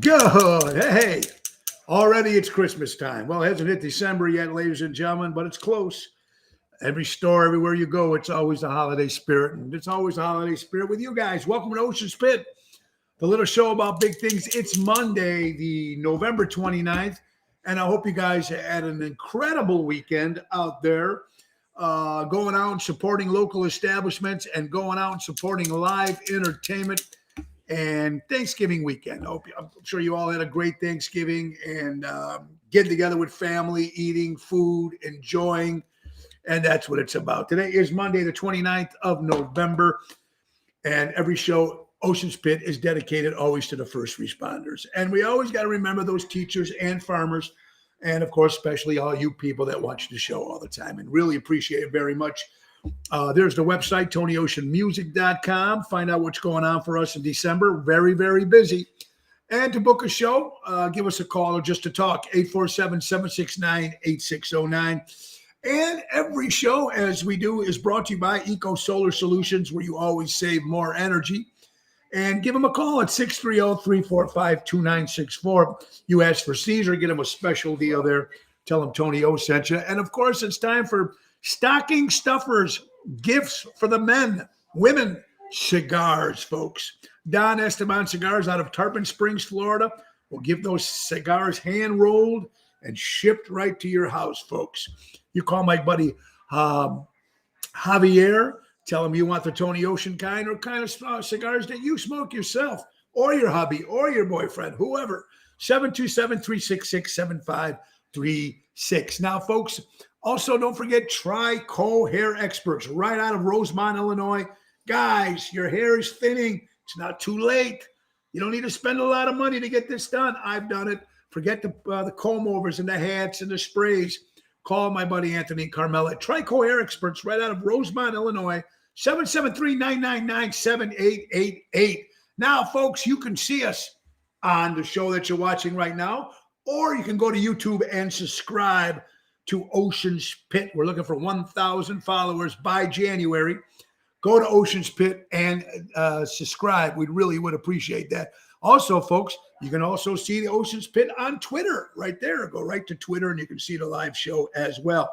Good. Hey, already it's Christmas time. Well, it hasn't hit December yet, ladies and gentlemen, but it's close. Every store, everywhere you go, it's always a holiday spirit. And it's always a holiday spirit with you guys. Welcome to Ocean Spit, the little show about big things. It's Monday, the November 29th. And I hope you guys had an incredible weekend out there, going out and supporting local establishments and going out and supporting live entertainment. And Thanksgiving weekend. I'm sure you all had a great Thanksgiving and getting together with family, eating food, enjoying. And that's what it's about. Today is Monday, the 29th of November. And every show, Ocean Spit, is dedicated always to the first responders. And we always got to remember those teachers and farmers. And, of course, especially all you people that watch the show all the time. And really appreciate it very much. There's the website, TonyOceanMusic.com. Find out what's going on for us in December. Very, very busy. And to book a show, give us a call or just to talk, 847-769-8609. And every show, as we do, is brought to you by Eco Solar Solutions, where you always save more energy. And give them a call at 630-345-2964. You ask for Caesar, get them a special deal there. Tell them Tony O sent you. And, of course, it's time for stocking stuffers, gifts for the men, women, cigars, folks. Don Esteban Cigars out of Tarpon Springs, Florida, will give those cigars hand-rolled and shipped right to your house, folks. You call my buddy Javier, tell him you want the Tony Ocean kind or kind of cigars that you smoke yourself or your hubby or your boyfriend, whoever. 727-366-7536. Now, folks, also, don't forget Trico Hair Experts right out of Rosemont, Illinois. Guys, your hair is thinning. It's not too late. You don't need to spend a lot of money to get this done. I've done it. Forget the comb overs and the hats and the sprays. Call my buddy Anthony Carmella. Trico Hair Experts right out of Rosemont, Illinois. 773-999-7888. Now, folks, you can see us on the show that you're watching right now, or you can go to YouTube and subscribe to Ocean Spit. We're looking for 1,000 followers by January. Go to Ocean Spit and subscribe. We really would appreciate that. Also, folks, you can also see the Ocean Spit on Twitter right there. Go right to Twitter and you can see the live show as well.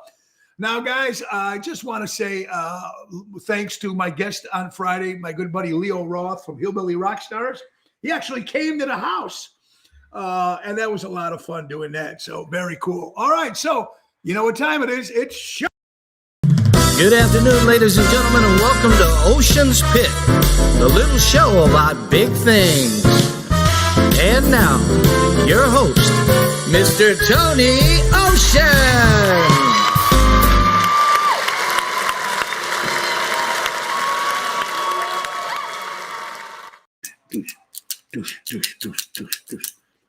Now, guys, I just want to say thanks to my guest on Friday, my good buddy Leo Roth from Hillbilly Rockstars. He actually came to the house, and that was a lot of fun doing that. So very cool. All right, so you know what time it is. It's show. Good afternoon, ladies and gentlemen, and welcome to Ocean's Pit, the little show about big things. And now, your host, Mr. Tony Ocean.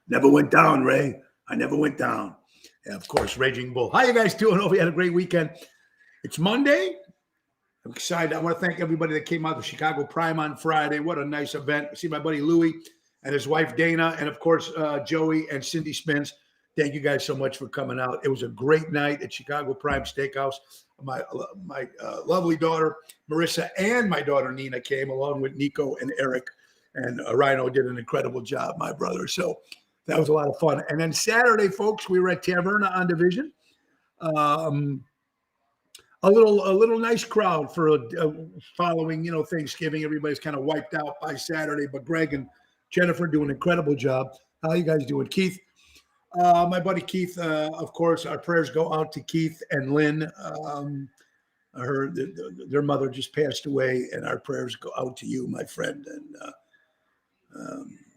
Never went down, Ray. I never went down. And of course, Raging Bull. How you guys doing? Hope you had a great weekend. It's Monday. I'm excited. I want to thank everybody that came out to Chicago Prime on Friday. What a nice event. I see my buddy Louie and his wife Dana, and of course Joey and Cindy Spence. Thank you guys so much for coming out. It was a great night at Chicago Prime Steakhouse. My lovely daughter Marissa and my daughter Nina came along with Nico and Eric, and Rhino did an incredible job, my brother. So that was a lot of fun. And then Saturday, folks, we were at Taverna on Division. A little nice crowd for following, Thanksgiving. Everybody's kind of wiped out by Saturday, but Greg and Jennifer do an incredible job. How you guys doing? Keith, my buddy Keith, of course, our prayers go out to Keith and Lynn. Their mother just passed away, and our prayers go out to you, my friend. And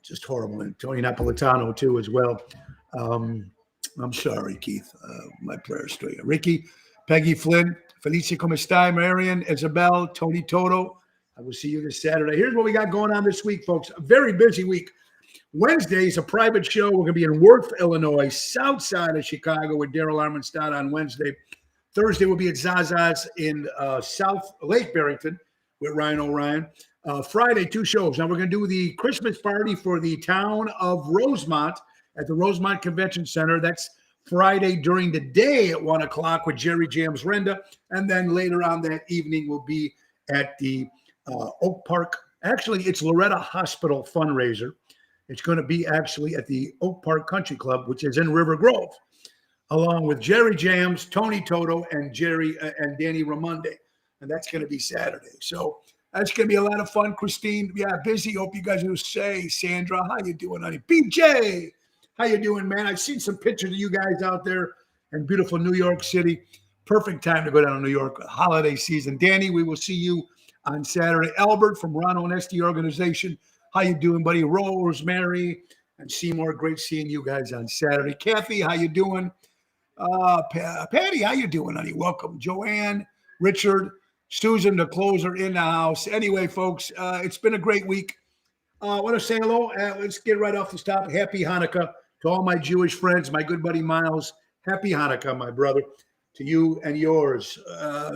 just horrible. And Tony Napolitano, too, as well. I'm sorry, Keith. My prayers to you. Ricky, Peggy Flynn, Felicia, como está? Marion, Isabel, Tony Toto. I will see you this Saturday. Here's what we got going on this week, folks. A very busy week. Wednesday is a private show. We're going to be in Worth, Illinois, south side of Chicago with Daryl Armenstadt on Wednesday. Thursday will be at Zaza's in South Lake Barrington with Ryan O'Ryan. Friday, 2 shows. Now we're going to do the Christmas party for the town of Rosemont at the Rosemont Convention Center. That's Friday during the day at 1 o'clock with Jerry Jams Renda. And then later on that evening will be at the Oak Park. Actually, it's Loretta Hospital fundraiser. It's going to be actually at the Oak Park Country Club, which is in River Grove, along with Jerry Jams, Tony Toto, and Danny Ramonde. And that's going to be Saturday. So that's going to be a lot of fun. Christine, yeah, busy. Hope you guys will say. Sandra, how you doing, honey? BJ, how you doing, man? I've seen some pictures of you guys out there in beautiful New York City. Perfect time to go down to New York, holiday season. Danny, we will see you on Saturday. Albert from Ron Onesti Organization, how you doing, buddy? Rosemary and Seymour, great seeing you guys on Saturday. Kathy, how you doing? Patty, how you doing, honey? Welcome. Joanne, Richard, Susan, the closer in the house. Anyway, folks, it's been a great week. I want to say hello. Let's get right off the top. Happy Hanukkah to all my Jewish friends, my good buddy Miles. Happy Hanukkah, my brother, to you and yours.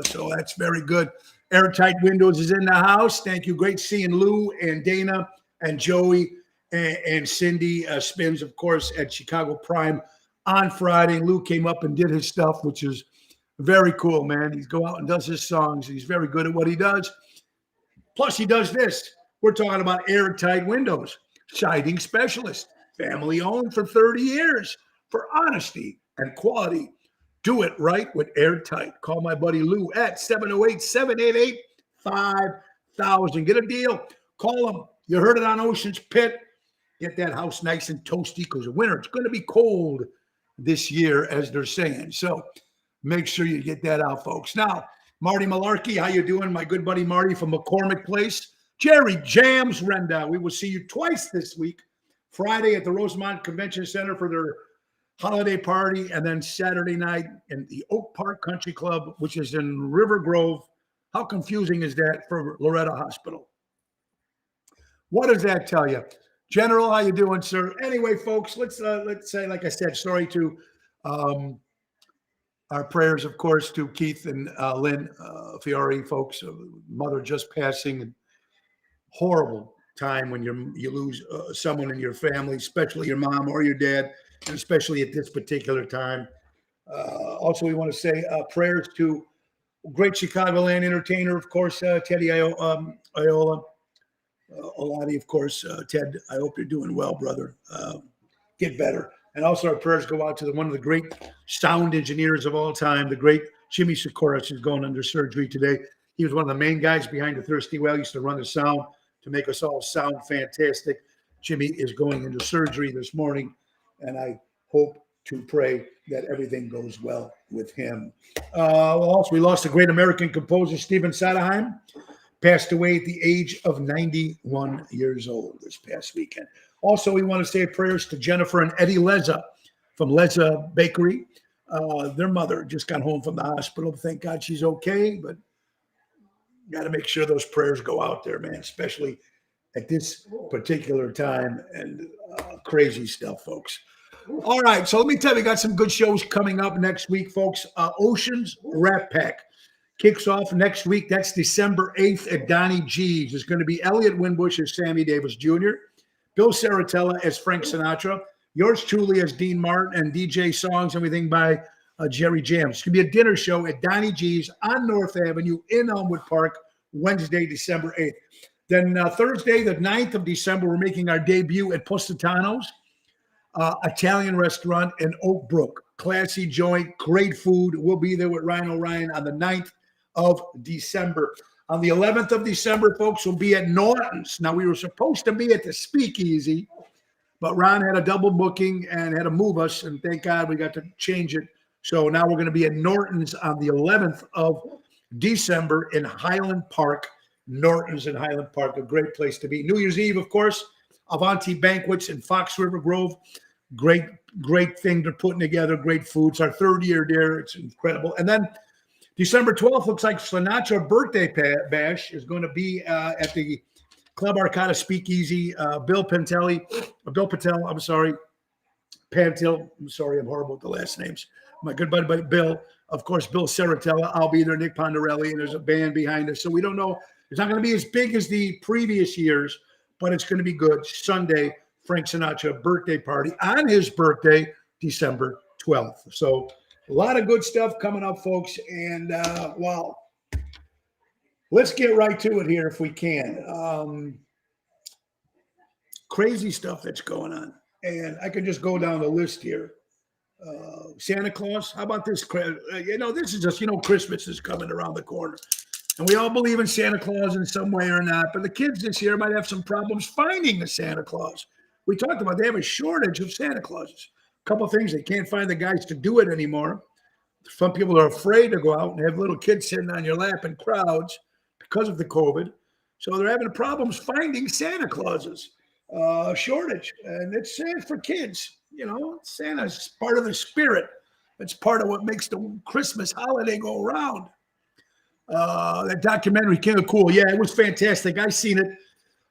So that's very good. Airtight Windows is in the house. Thank you. Great seeing Lou and Dana and Joey and Cindy Spins, of course, at Chicago Prime on Friday. Lou came up and did his stuff, which is very cool, man. He's go out and does his songs. He's very good at what he does. Plus, he does this. We're talking about Airtight Windows, siding specialist, family owned for 30 years for honesty and quality. Do it right with Airtight. Call my buddy Lou at 708-788-5000. Get a deal. Call him. You heard it on Ocean's Pit. Get that house nice and toasty because the winter, it's going to be cold this year, as they're saying. So make sure you get that out, folks. Now, Marty Malarkey, how you doing? My good buddy Marty from McCormick Place. Jerry Jams Renda. We will see you twice this week. Friday at the Rosemont Convention Center for their holiday party, and then Saturday night in the Oak Park Country Club, which is in River Grove. How confusing is that for Loretta Hospital? What does that tell you? General, how you doing, sir? Anyway, folks, let's say, like I said, sorry to our prayers, of course, to Keith and Lynn Fiore, folks. Mother just passing, and horrible time when you lose someone in your family, especially your mom or your dad, and especially at this particular time. Also, we want to say prayers to great Chicagoland entertainer, of course, Teddy Iola. Lubellati, of course. Ted, I hope you're doing well, brother. Get better. And also our prayers go out to one of the great sound engineers of all time, the great Jimmy Sikoris, who's going under surgery today. He was one of the main guys behind the Thirsty Well. He used to run the sound to make us all sound fantastic. Jimmy is going into surgery this morning, and I hope to pray that everything goes well with him. Also, we lost a great American composer, Stephen Sondheim. Passed away at the age of 91 years old this past weekend. Also, we want to say prayers to Jennifer and Eddie Leza from Leza Bakery. Their mother just got home from the hospital. Thank God she's okay, but got to make sure those prayers go out there, man, especially at this particular time and crazy stuff, folks. All right, so let me tell you, we got some good shows coming up next week, folks. Ocean's Rat Pack kicks off next week. That's December 8th at Donnie G's. There's going to be Elliot Winbush as Sammy Davis Jr., Bill Saratella as Frank Sinatra, yours truly as Dean Martin, and DJ songs, everything by Jerry Jams. It's going to be a dinner show at Donnie G's on North Avenue in Elmwood Park, Wednesday, December 8th. Then Thursday, the 9th of December, we're making our debut at Positano's Italian restaurant in Oak Brook. Classy joint, great food. We'll be there with Ryan O'Ryan on the 9th of December. On the 11th of December, folks, will be at Norton's. Now, we were supposed to be at the Speakeasy, but Ron had a double booking and had to move us, and thank God we got to change it. So now we're going to be at Norton's on the 11th of December in Highland Park. Norton's in Highland Park, a great place to be. New Year's Eve, of course, Avanti Banquets in Fox River Grove. Great thing they're putting together, great food. It's our third year there. It's incredible. And then December 12th looks like Sinatra birthday bash is going to be at the Club Arcata Speakeasy. Bill Patel, I'm sorry. Pantil, I'm sorry, I'm horrible with the last names. My good buddy Bill, of course, Bill Saratella. I'll be there, Nick Pondarelli, and there's a band behind us. So we don't know. It's not going to be as big as the previous years, but it's going to be good. Sunday, Frank Sinatra birthday party on his birthday, December 12th. So a lot of good stuff coming up, folks. And, wow, let's get right to it here if we can. crazy stuff that's going on. And I can just go down the list here. Santa Claus, how about this? This is just, Christmas is coming around the corner. And we all believe in Santa Claus in some way or not. But the kids this year might have some problems finding a Santa Claus. We talked about they have a shortage of Santa Clauses. A couple of things, they can't find the guys to do it anymore. Some people are afraid to go out and have little kids sitting on your lap in crowds because of the COVID. So they're having problems finding Santa Clauses. Shortage. And it's sad for kids. Santa's part of the spirit. It's part of what makes the Christmas holiday go around. That documentary, King of Cool. Yeah, it was fantastic. I seen it.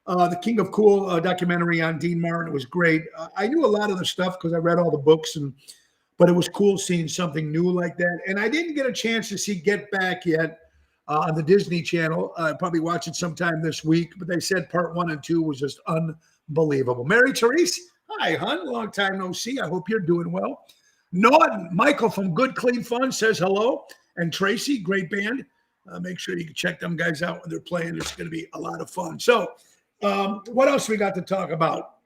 The King of Cool documentary on Dean Martin. It was great. I knew a lot of the stuff because I read all the books, but it was cool seeing something new like that. And I didn't get a chance to see Get Back yet on the Disney Channel. I'll probably watch it sometime this week, but they said part 1 and 2 was just unbelievable. Mary Therese, hi, hon. Long time no see. I hope you're doing well. Norton, Michael from Good Clean Fun says hello. And Tracy, great band. Make sure you can check them guys out when they're playing. It's going to be a lot of fun. So what else we got to talk about?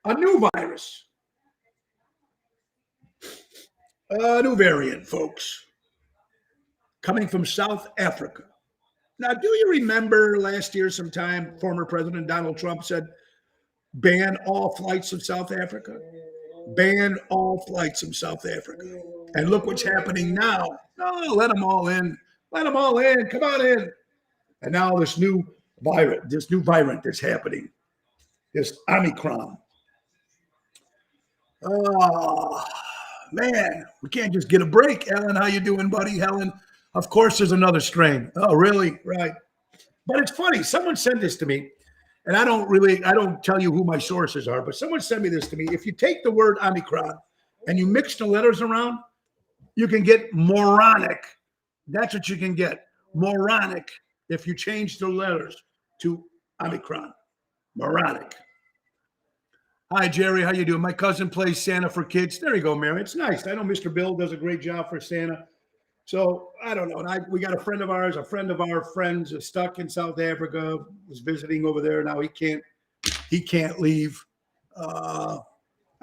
A new virus. A new variant, folks. Coming from South Africa. Now, do you remember last year sometime former President Donald Trump said, ban all flights of South Africa? Ban all flights from South Africa. And look what's happening now. No, let them all in. Let them all in. Come on in. And now this new variant that's happening, this Omicron. Oh, man, we can't just get a break. Ellen, how you doing, buddy? Helen, of course, there's another strain. Oh, really? Right. But it's funny. Someone sent this to me, and I don't tell you who my sources are, but someone sent me this to me. If you take the word Omicron and you mix the letters around, you can get moronic. That's what you can get. Moronic if you change the letters to Omicron. Moronic. Hi, Jerry. How you doing? My cousin plays Santa for kids. There you go, Mary. It's nice. I know Mr. Bill does a great job for Santa. So I don't know. And we got a friend of our friends is stuck in South Africa, was visiting over there. Now he can't leave. I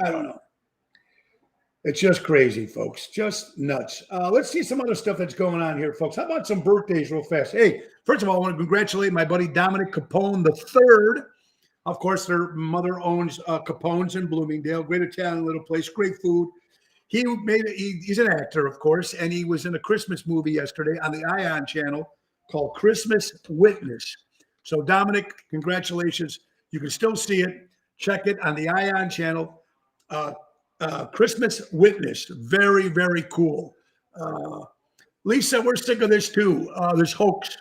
don't know. It's just crazy, folks. Just nuts. Let's see some other stuff that's going on here, folks. How about some birthdays real fast? Hey, first of all, I want to congratulate my buddy Dominic Capone III. Of course, their mother owns Capone's in Bloomingdale. Great Italian little place, great food. He's an actor, of course, and he was in a Christmas movie yesterday on the Ion channel called Christmas Witness. So, Dominic, congratulations. You can still see it. Check it on the Ion channel. Christmas Witness. Very, very cool. Lisa, we're sick of this too. This hoax.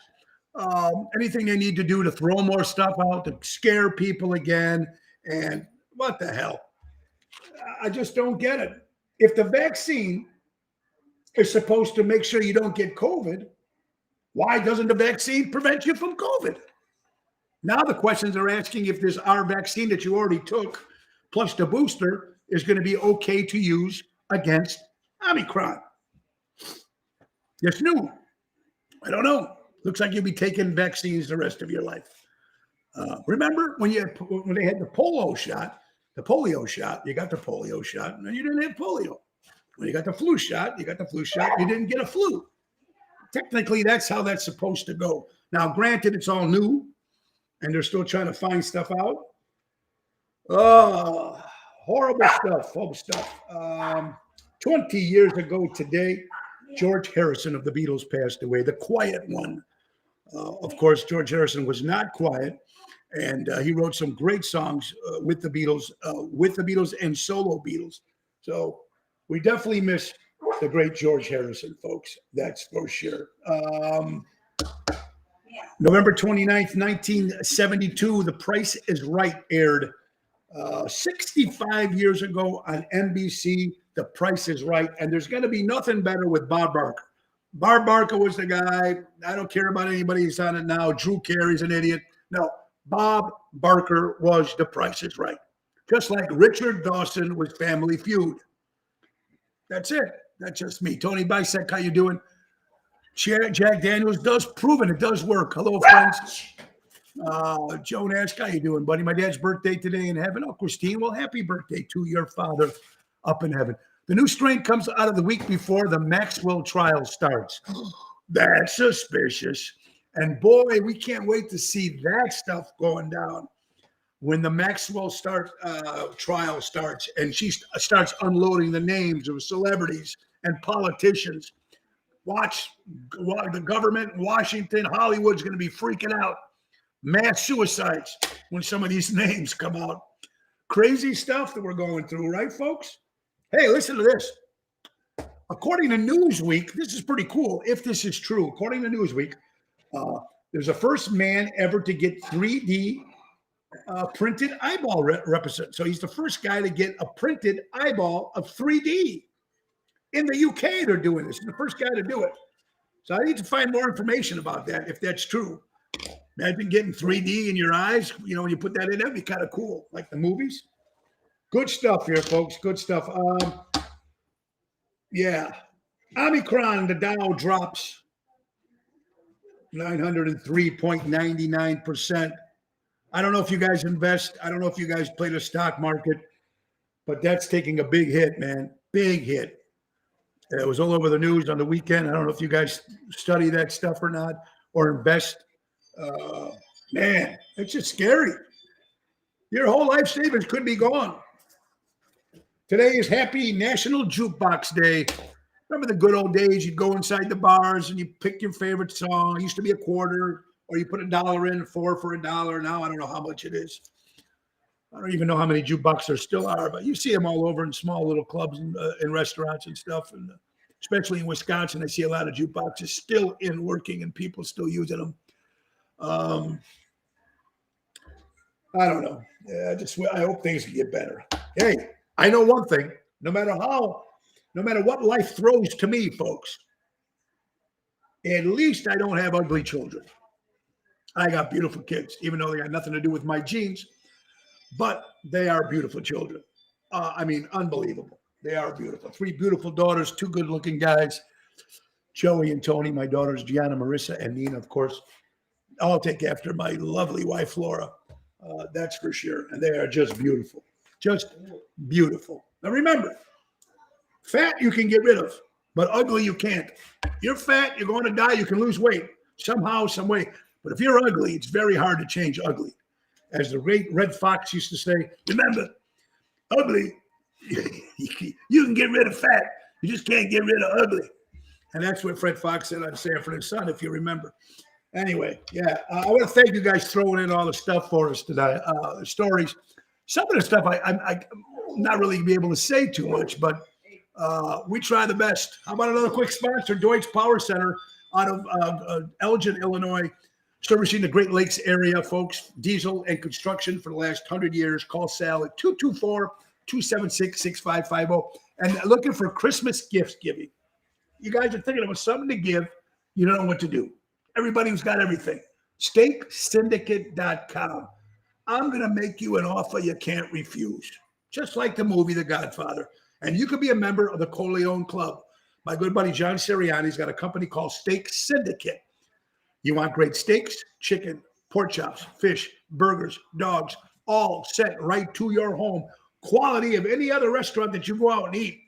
Anything they need to do to throw more stuff out to scare people again. And what the hell? I just don't get it. If the vaccine is supposed to make sure you don't get COVID, why doesn't the vaccine prevent you from COVID? Now the questions are asking if this our vaccine that you already took plus the booster is going to be okay to use against Omicron. It's new. I don't know. Looks like you'll be taking vaccines the rest of your life. Remember when they had the polio shot, you got the polio shot, and then you didn't have polio. When you got the flu shot, you didn't get a flu. Technically, that's how that's supposed to go. Now, granted, it's all new, and they're still trying to find stuff out. Oh, horrible stuff. 20 years ago today, George Harrison of the Beatles passed away, the quiet one. Of course, George Harrison was not quiet, and he wrote some great songs with the Beatles and solo Beatles. So we definitely miss the great George Harrison, folks. That's for sure. November 29th, 1972, The Price is Right aired. 65 years ago on NBC, The Price is Right. And there's going to be nothing better with Bob Barker. Bob Barker was the guy. I don't care about anybody who's on it now. Drew Carey's an idiot. No, Bob Barker was The Price is Right. Just like Richard Dawson was Family Feud. That's it. That's just me. Tony Bisek, how you doing? Jack Daniels does prove it. It does work. Hello, friends. Joe Nash, how you doing, buddy? My dad's birthday today in heaven. Oh, Christine, well, happy birthday to your father up in heaven. The new strain comes out of the week before the Maxwell trial starts. That's suspicious. And boy, we can't wait to see that stuff going down when the Maxwell trial starts and she starts unloading the names of celebrities and politicians. Watch the government in Washington, Hollywood's going to be freaking out. Mass suicides when some of these names come out. Crazy stuff that we're going through, right, folks? Hey, listen to this. According to Newsweek, this is pretty cool if this is true. According to Newsweek, there's the first man ever to get 3D printed eyeball represent. So he's the first guy to get a printed eyeball of 3D. In the UK, they're doing this. He's the first guy to do it. So I need to find more information about that, if that's true. Imagine getting 3D in your eyes. You know, when you put that in, that'd be kind of cool, like the movies. Good stuff here, folks. Good stuff. Yeah. Omicron, the Dow drops 903.99%. I don't know if you guys invest. I don't know if you guys play the stock market, but that's taking a big hit, man. Big hit. It was all over the news on the weekend. I don't know if you guys study that stuff or not, or invest. Man, it's just scary. Your whole life savings could be gone. Today is Happy National Jukebox Day. Remember the good old days? You'd go inside the bars and you pick your favorite song. It used to be a quarter, or you put $1 in, four for $1. Now I don't know how much it is. I don't even know how many jukeboxes there still are, but you see them all over in small little clubs and restaurants and stuff. And especially in Wisconsin, I see a lot of jukeboxes still in working and people still using them. I don't know. Yeah, I hope things can get better. Hey, I know one thing. No matter what life throws to me, folks, at least I don't have ugly children. I got beautiful kids, even though they got nothing to do with my genes, but they are beautiful children. I mean, unbelievable. They are beautiful. 3 beautiful daughters, 2 good-looking guys, Joey and Tony. My daughters, Gianna, Marissa, and Nina, of course. I'll take after my lovely wife, Laura. That's for sure. And they are just beautiful. Just beautiful. Now remember, fat you can get rid of, but ugly you can't. You're fat, you're going to die, you can lose weight somehow, some way. But if you're ugly, it's very hard to change ugly. As the Red Fox used to say, remember, ugly, you can get rid of fat. You just can't get rid of ugly. And that's what Fred Fox said on Sanford and Son, if you remember. Anyway, yeah, I want to thank you guys throwing in all the stuff for us today, stories. Some of the stuff I'm not really be able to say too much, but we try the best. How about another quick sponsor, Deutsch Power Center out of Elgin, Illinois, servicing the Great Lakes area, folks. Diesel and construction for the last 100 years. Call Sal at 224-276-6550. And looking for Christmas gifts giving. You guys are thinking of something to give. You don't know what to do. Everybody who's got everything. StakeSyndicate.com. I'm going to make you an offer you can't refuse. Just like the movie The Godfather. And you could be a member of the Corleone Club. My good buddy John Sirianni's got a company called Steak Syndicate. You want great steaks, chicken, pork chops, fish, burgers, dogs, all sent right to your home. Quality of any other restaurant that you go out and eat.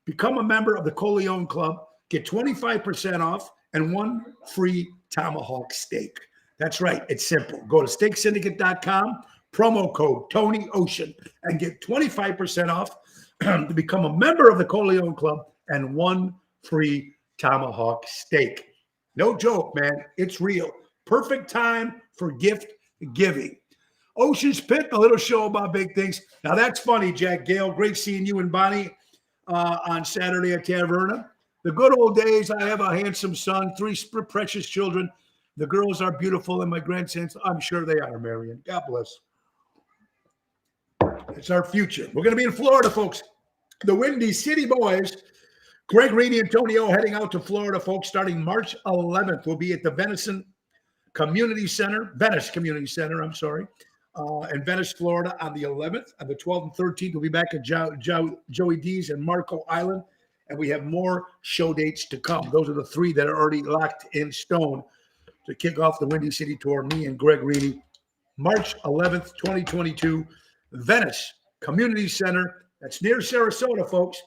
Become a member of the Corleone Club. Get 25% off and 1 free tomahawk steak. That's right. It's simple. Go to StakeSyndicate.com, promo code Tony Ocean, and get 25% off to become a member of the Corleone Club and 1 free tomahawk steak. No joke, man. It's real. Perfect time for gift giving. Ocean's Pit, a little show about big things. Now, that's funny, Jack Gale. Great seeing you and Bonnie on Saturday at Taverna. The good old days. I have a handsome son, 3 precious children. The girls are beautiful, and my grandsons, I'm sure they are, Marion. God bless. It's our future. We're going to be in Florida, folks. The Windy City Boys, Greg Reedy and Tony O heading out to Florida, folks, starting March 11th. We'll be at the Venice Community Center, in Venice, Florida on the 11th. On the 12th and 13th, we'll be back at Joey D's and Marco Island, and we have more show dates to come. Those are the 3 that are already locked in stone. to kick off the Windy City Tour, me and Greg Reedy, March 11th, 2022, Venice Community Center. That's near Sarasota, folks.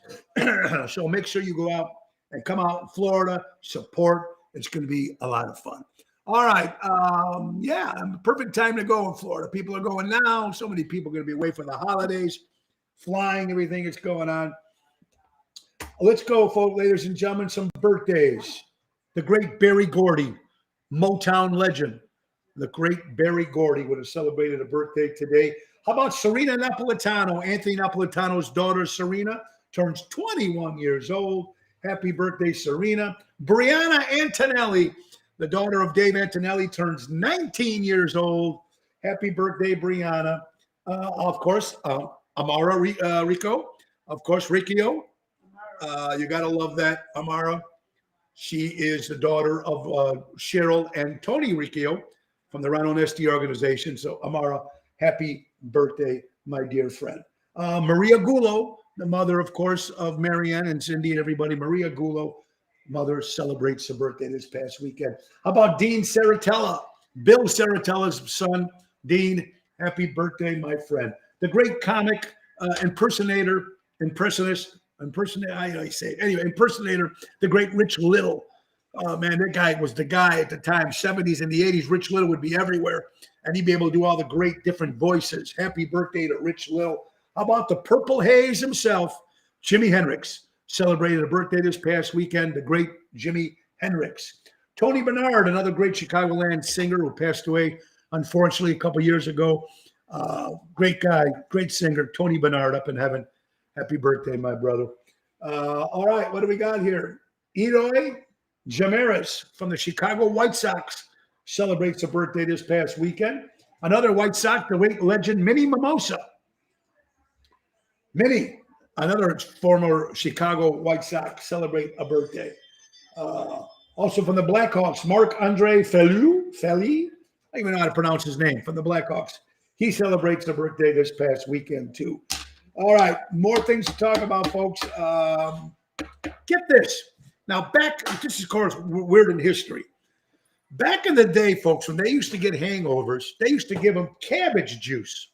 So make sure you go out and come out in Florida, support. It's going to be a lot of fun. All right. Yeah, perfect time to go in Florida. People are going now. So many people are going to be away for the holidays, flying, everything that's going on. Let's go, folks, ladies and gentlemen, some birthdays. The great Berry Gordy, Motown legend. The great Berry Gordy would have celebrated a birthday today. How about Serena Napolitano? Anthony Napolitano's daughter, Serena, turns 21 years old. Happy birthday, Serena. Brianna Antonelli, the daughter of Dave Antonelli, turns 19 years old. Happy birthday, Brianna. Of course, Amara Rico. Of course, Riccio. You got to love that, Amara. She is the daughter of Cheryl and Tony Riccio from the Ron Onesti organization. So, Amara, happy birthday, my dear friend. Maria Gullo, the mother, of course, of Marianne and Cindy and everybody. Maria Gullo, mother, celebrates her birthday this past weekend. How about Dean Saratella? Bill Saratella's son, Dean. Happy birthday, my friend. The great comic impersonator, the great Rich Little. Oh, man, that guy was the guy at the time, 70s and the 80s. Rich Little would be everywhere, and he'd be able to do all the great different voices. Happy birthday to Rich Little. How about the Purple Haze himself, Jimi Hendrix? Celebrated a birthday this past weekend, the great Jimi Hendrix. Tony Bernard, another great Chicagoland singer who passed away, unfortunately, a couple years ago. Great guy, great singer, Tony Bernard up in heaven. Happy birthday, my brother. All right, what do we got here? Eloy Jamiris from the Chicago White Sox celebrates a birthday this past weekend. Another White Sox, the great legend, Minnie Mimosa. Minnie, another former Chicago White Sox, celebrate a birthday. Also from the Blackhawks, Marc-Andre Fleury. I don't even know how to pronounce his name, from the Blackhawks. He celebrates a birthday this past weekend, too. All right, more things to talk about, folks. Get this. Now, this is, of course, weird in history. Back in the day, folks, when they used to get hangovers, they used to give them cabbage juice.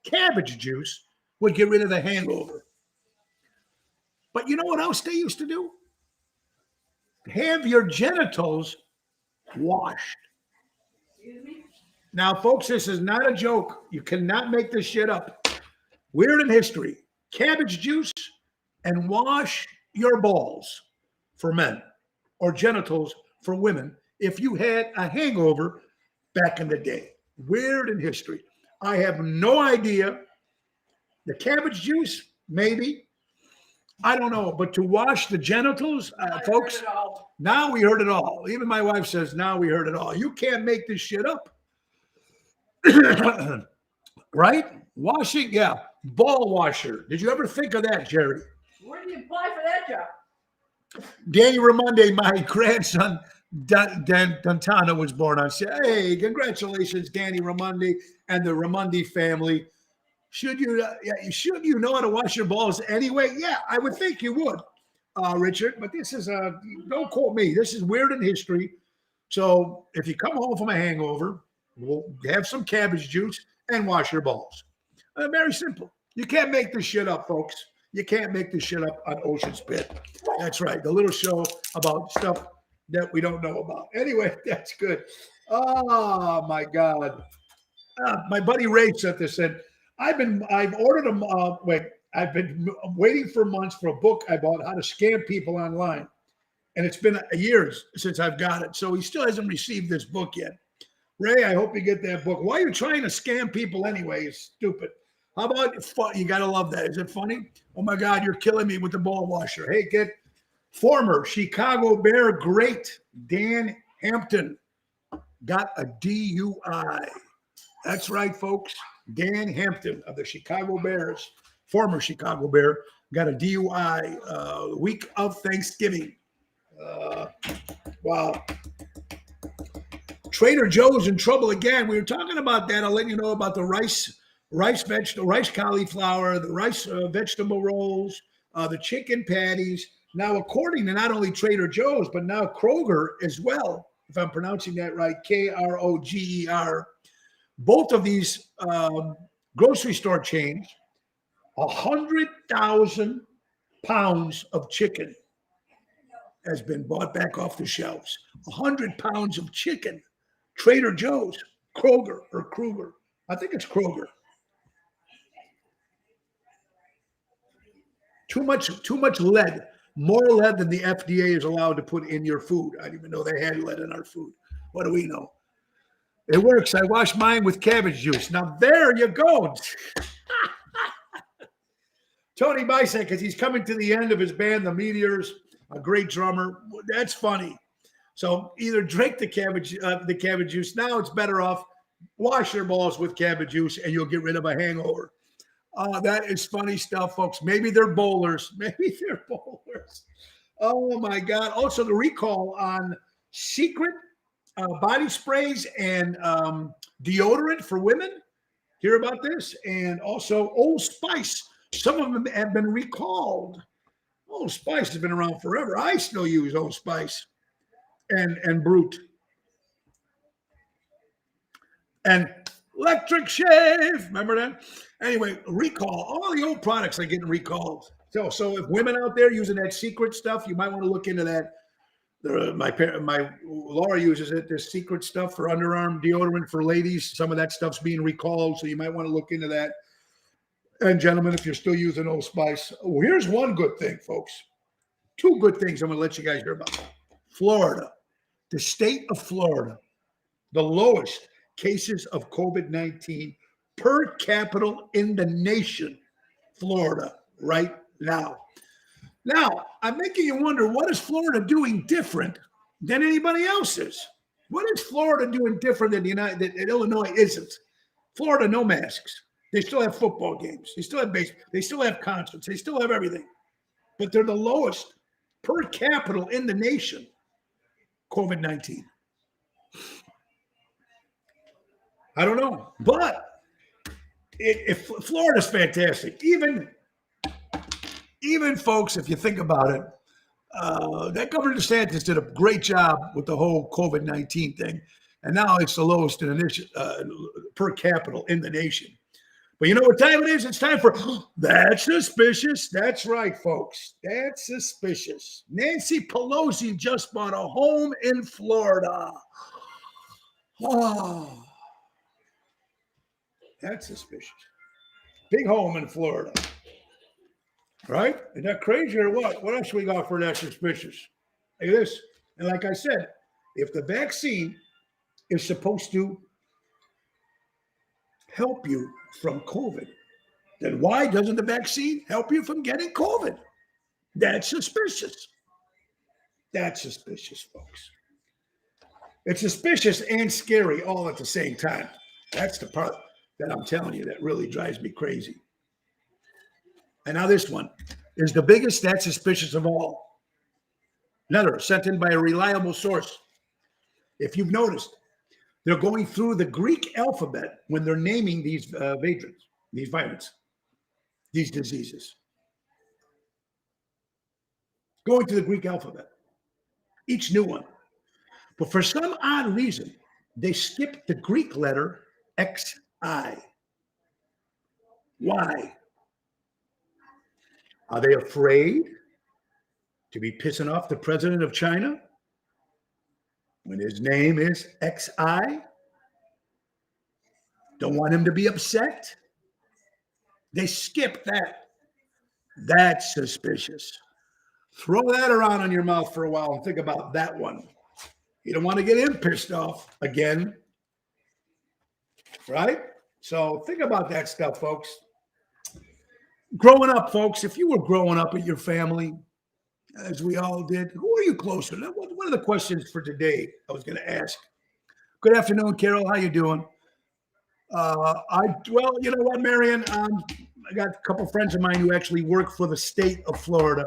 Cabbage juice would get rid of the hangover. But you know what else they used to do? Have your genitals washed. Excuse me? Now, folks, this is not a joke. You cannot make this shit up. Weird in history. Cabbage juice and wash your balls for men or genitals for women if you had a hangover back in the day. Weird in history. I have no idea. The cabbage juice, maybe. I don't know. But to wash the genitals, folks, now we heard it all. Even my wife says, now we heard it all. You can't make this shit up. Right? Washing, yeah. Ball washer. Did you ever think of that, Jerry? Where do you apply for that job? Danny Raimondi, my grandson, Dantano, was born on. Hey, congratulations, Danny Raimondi and the Raimondi family. Should you know how to wash your balls anyway? Yeah, I would think you would, Richard. But this is don't quote me. This is weird in history. So if you come home from a hangover, we'll have some cabbage juice and wash your balls. Very simple. You can't make this shit up, folks. You can't make this shit up on Ocean's Pit. That's right. The little show about stuff that we don't know about. Anyway, that's good. Oh my God. My buddy Ray sent this in. I've ordered them. I've been waiting for months for a book I bought, How to Scam People Online. And it's been years since I've got it. So he still hasn't received this book yet. Ray, I hope you get that book. Why are you trying to scam people anyway? It's stupid. How about fun? You got to love that. Is it funny? Oh my God, you're killing me with the ball washer. Hey, get former Chicago Bear great Dan Hampton got a DUI. That's right, folks. Dan Hampton of the Chicago Bears, former Chicago Bear, got a DUI the week of Thanksgiving. Wow. Trader Joe's in trouble again. We were talking about that. I'll let you know about the rice cauliflower, the rice vegetable rolls, the chicken patties. Now, according to not only Trader Joe's, but now Kroger as well, if I'm pronouncing that right, Kroger. Both of these grocery store chains, 100,000 pounds of chicken has been bought back off the shelves. 100 pounds of chicken. Trader Joe's, Kroger or Kruger. I think it's Kroger. Too much lead. More lead than the FDA is allowed to put in your food. I didn't even know they had lead in our food. What do we know? It works. I wash mine with cabbage juice. Now there you go. Tony Bisek, because he's coming to the end of his band, the Meteors, a great drummer. That's funny. So either drink the cabbage juice. Now it's better off wash your balls with cabbage juice, and you'll get rid of a hangover. That is funny stuff, folks. Maybe they're bowlers. Oh, my God. Also, the recall on Secret body sprays and deodorant for women. Hear about this? And also Old Spice. Some of them have been recalled. Old Spice has been around forever. I still use Old Spice and Brute. And Electric Shave. Remember that? Anyway, recall. All the old products are getting recalled. So if women out there using that Secret stuff, you might want to look into that. My Laura uses it. This Secret stuff for underarm deodorant for ladies. Some of that stuff's being recalled, so you might want to look into that. And gentlemen, if you're still using Old Spice, here's one good thing, folks. Two good things I'm going to let you guys hear about. Florida, the state of Florida, the lowest cases of COVID-19 per capita in the nation, Florida, right now. Now, I'm making you wonder, what is Florida doing different than anybody else is? What is Florida doing different than that Illinois isn't? Florida, no masks. They still have football games. They still have baseball. They still have concerts. They still have everything. But they're the lowest per capita in the nation, COVID-19. I don't know. But if Florida's fantastic. Even folks, if you think about it, that Governor DeSantis did a great job with the whole COVID-19 thing. And now it's the lowest per capita in the nation. But you know what time it is? It's time for That's Suspicious. That's right, folks. That's suspicious. Nancy Pelosi just bought a home in Florida. Oh, that's suspicious. Big home in Florida. Right? Is that crazy or what? What else we got for that suspicious? Look at this. And like I said, if the vaccine is supposed to help you from COVID, then why doesn't the vaccine help you from getting COVID? That's suspicious. That's suspicious, folks. It's suspicious and scary all at the same time. That's the part that I'm telling you that really drives me crazy. And now this one is the biggest that's suspicious of all. Letter sent in by a reliable source. If you've noticed, they're going through the Greek alphabet when they're naming these variants, these diseases. Going to the Greek alphabet, each new one. But for some odd reason, they skipped the Greek letter XI. Why? Are they afraid to be pissing off the president of China when his name is XI? Don't want him to be upset? They skip that. That's suspicious. Throw that around in your mouth for a while and think about that one. You don't want to get him pissed off again. Right? So think about that stuff, folks. Growing up, folks, if you were growing up with your family, as we all did, who are you closer to? One of the questions for today I was going to ask. Good afternoon, Carol. How you doing? Well, you know what, Marion? I got a couple friends of mine who actually work for the state of Florida,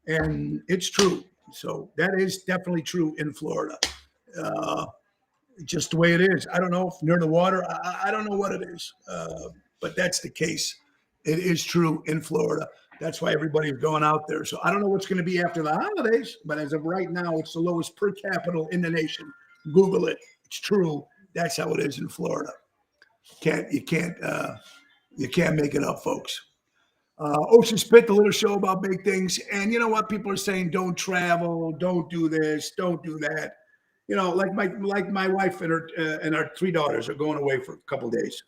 and it's true. So that is definitely true in Florida. Just the way it is. I don't know if near the water. I don't know what it is, but that's the case. It is true in Florida. That's why everybody's going out there. So I don't know what's going to be after the holidays, but as of right now, it's the lowest per capita in the nation, Google it. It's true. That's how it is in Florida. You can't make it up, folks. Ocean Spit, the little show about big things. And you know what? People are saying, don't travel, don't do this, don't do that. You know, like my wife and our 3 daughters are going away for a couple of days.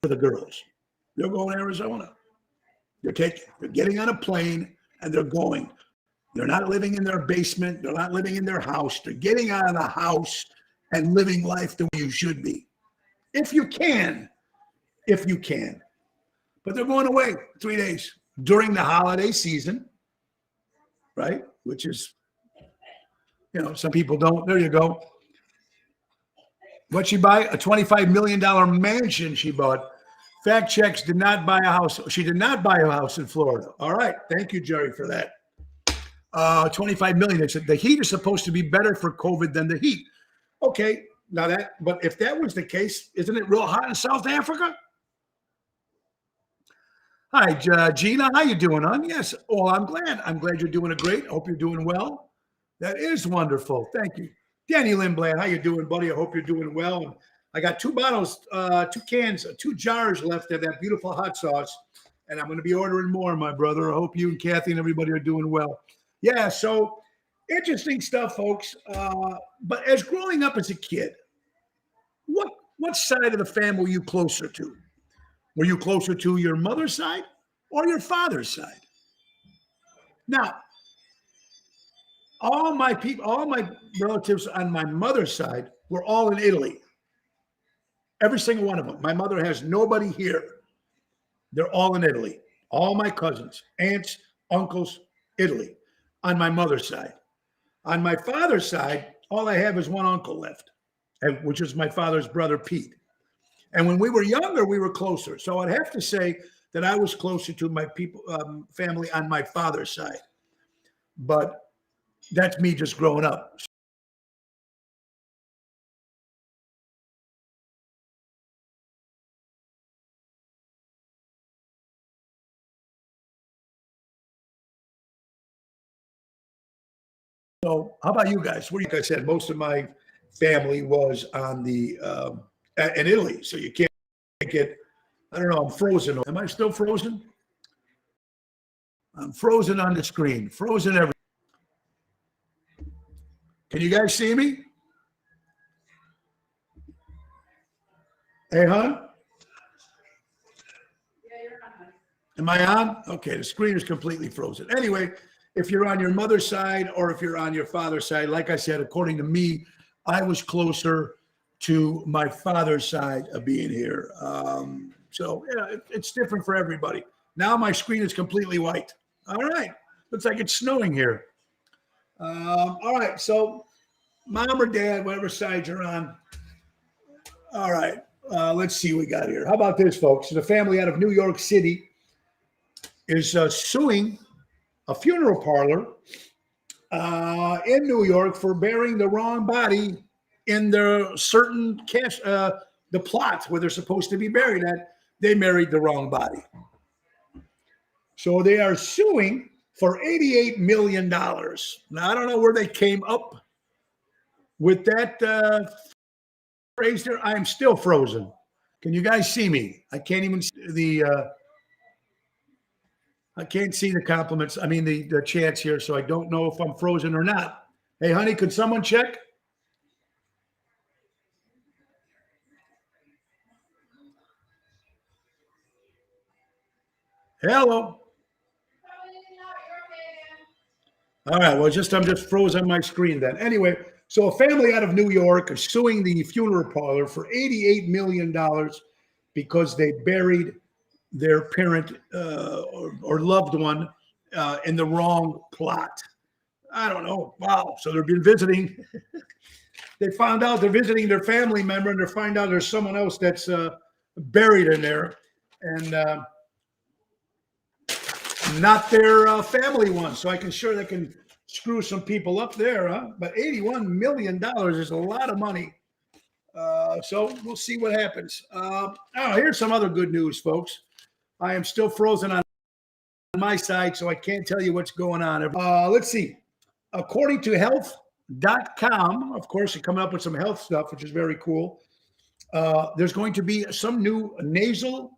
For the girls, they're going to Arizona. They're getting on a plane and they're going. They're not living in their basement. They're not living in their house. They're getting out of the house and living life the way you should be. If you can. But they're going away 3 days during the holiday season, right? Which is, you know, some people don't. There you go. What'd she buy? A $25 million mansion she bought. Fact checks, did not buy a house. She did not buy a house in Florida. All right. Thank you, Jerry, for that. 25 million. They said the heat is supposed to be better for COVID than the heat. Okay. Now but if that was the case, isn't it real hot in South Africa? Hi, Gina. How you doing, hon? Yes. Oh, I'm glad. I'm glad you're doing great. I hope you're doing well. That is wonderful. Thank you. Danny Lindblad, how you doing, buddy? I hope you're doing well. And I got 2 bottles, 2 cans, 2 jars left of that beautiful hot sauce. And I'm going to be ordering more, my brother. I hope you and Kathy and everybody are doing well. Yeah, so interesting stuff, folks. But as growing up as a kid, what side of the family were you closer to? Were you closer to your mother's side or your father's side? Now, all my relatives on my mother's side were all in Italy. Every single one of them. My mother has nobody here. They're all in Italy. All my cousins, aunts, uncles, Italy, on my mother's side. On my father's side, all I have is one uncle left, which is my father's brother, Pete. And when we were younger, we were closer. So I'd have to say that I was closer to my family on my father's side. But that's me just growing up. So how about you guys? Like I said, most of my family was on in Italy. So you can't get, I don't know, I'm frozen. Am I still frozen? I'm frozen on the screen, frozen everything. Can you guys see me? Hey, hon? Yeah, you're on. Am I on? Okay, the screen is completely frozen. Anyway, if you're on your mother's side or if you're on your father's side, like I said, according to me, I was closer to my father's side of being here. So yeah, it's different for everybody. Now my screen is completely white. All right, looks like it's snowing here. All right, so mom or dad, whatever side you're on. All right, let's see what we got here. How about this, folks? The family out of New York City is suing a funeral parlor in New York for burying the wrong body in their certain the plot where they're supposed to be buried at. They married the wrong body. So they are suing for $88 million. Now, I don't know where they came up with that phrase there. I am still frozen. Can you guys see me? I can't even see I can't see the compliments. I mean, the chats here, so I don't know if I'm frozen or not. Hey, honey, could someone check? Hello. All right. Well, I'm just froze on my screen then. Anyway, so a family out of New York is suing the funeral parlor for $88 million because they buried their parent or loved one in the wrong plot. I don't know. Wow. So they've been visiting. They found out they're visiting their family member and they find out there's someone else that's buried in there and not their family one. So I can sure they can screw some people up there, huh? But $81 million is a lot of money. So we'll see what happens. Here's some other good news, folks. I am still frozen on my side, so I can't tell you what's going on. Let's see. According to health.com, of course, you're coming up with some health stuff, which is very cool. There's going to be some new nasal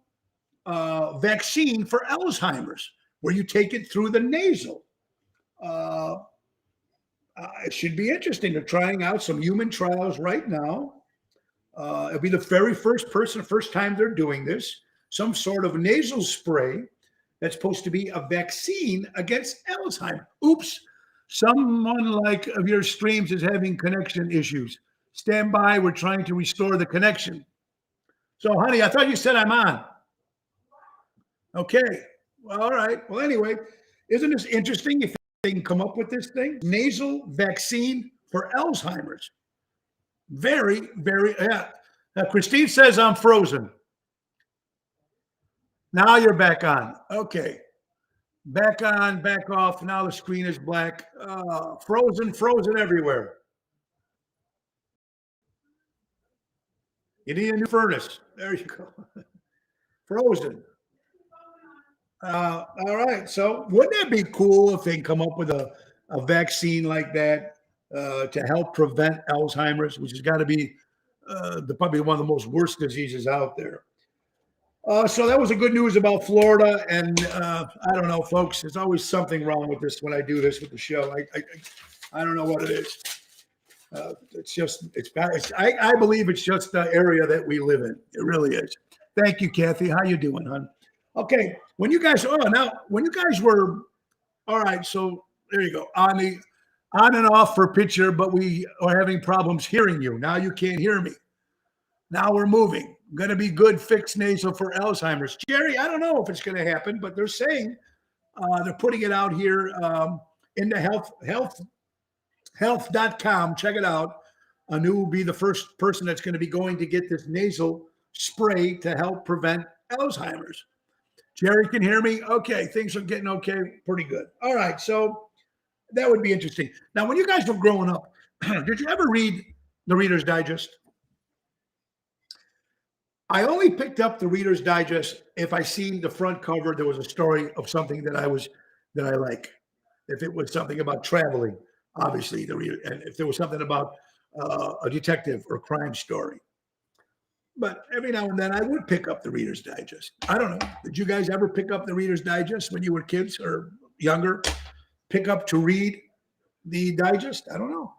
vaccine for Alzheimer's, where you take it through the nasal. It should be interesting. They're trying out some human trials right now. It'll be the very first time they're doing this. Some sort of nasal spray that's supposed to be a vaccine against Alzheimer's. Oops, someone like of your streams is having connection issues. Stand by, we're trying to restore the connection. So, honey, I thought you said I'm on. Okay, well, all right. Well, anyway, isn't this interesting if they can come up with this thing? Nasal vaccine for Alzheimer's. Very, very, yeah. Now, Christine says I'm frozen. Now you're back on. Okay. Back on, back off. Now the screen is black. Frozen everywhere. You need a new furnace. There you go. Frozen. All right. So wouldn't that be cool if they can come up with a vaccine like that to help prevent Alzheimer's, which has got to be probably one of the most worst diseases out there. So that was a good news about Florida. And I don't know, folks, there's always something wrong with this when I do this with the show. I don't know what it is. I believe it's just the area that we live in. It really is. Thank you, Kathy. How you doing, hon? Okay. When you guys were, all right, so there you go. On and off for picture, but we are having problems hearing you. Now you can't hear me. Now we're moving. Going to be good fixed nasal for Alzheimer's. Jerry, I don't know if it's going to happen, but they're saying they're putting it out here in the health.com. Check it out. Anu will be the first person that's going to be going to get this nasal spray to help prevent Alzheimer's. Jerry can hear me. Okay, things are getting okay. Pretty good. All right, so that would be interesting. Now, when you guys were growing up, did you ever read the Reader's Digest? I only picked up the Reader's Digest if I seen the front cover. There was a story of something that I like. If it was something about traveling, obviously and if there was something about a detective or crime story. But every now and then I would pick up the Reader's Digest. I don't know. Did you guys ever pick up the Reader's Digest when you were kids or younger? Pick up to read the digest? I don't know.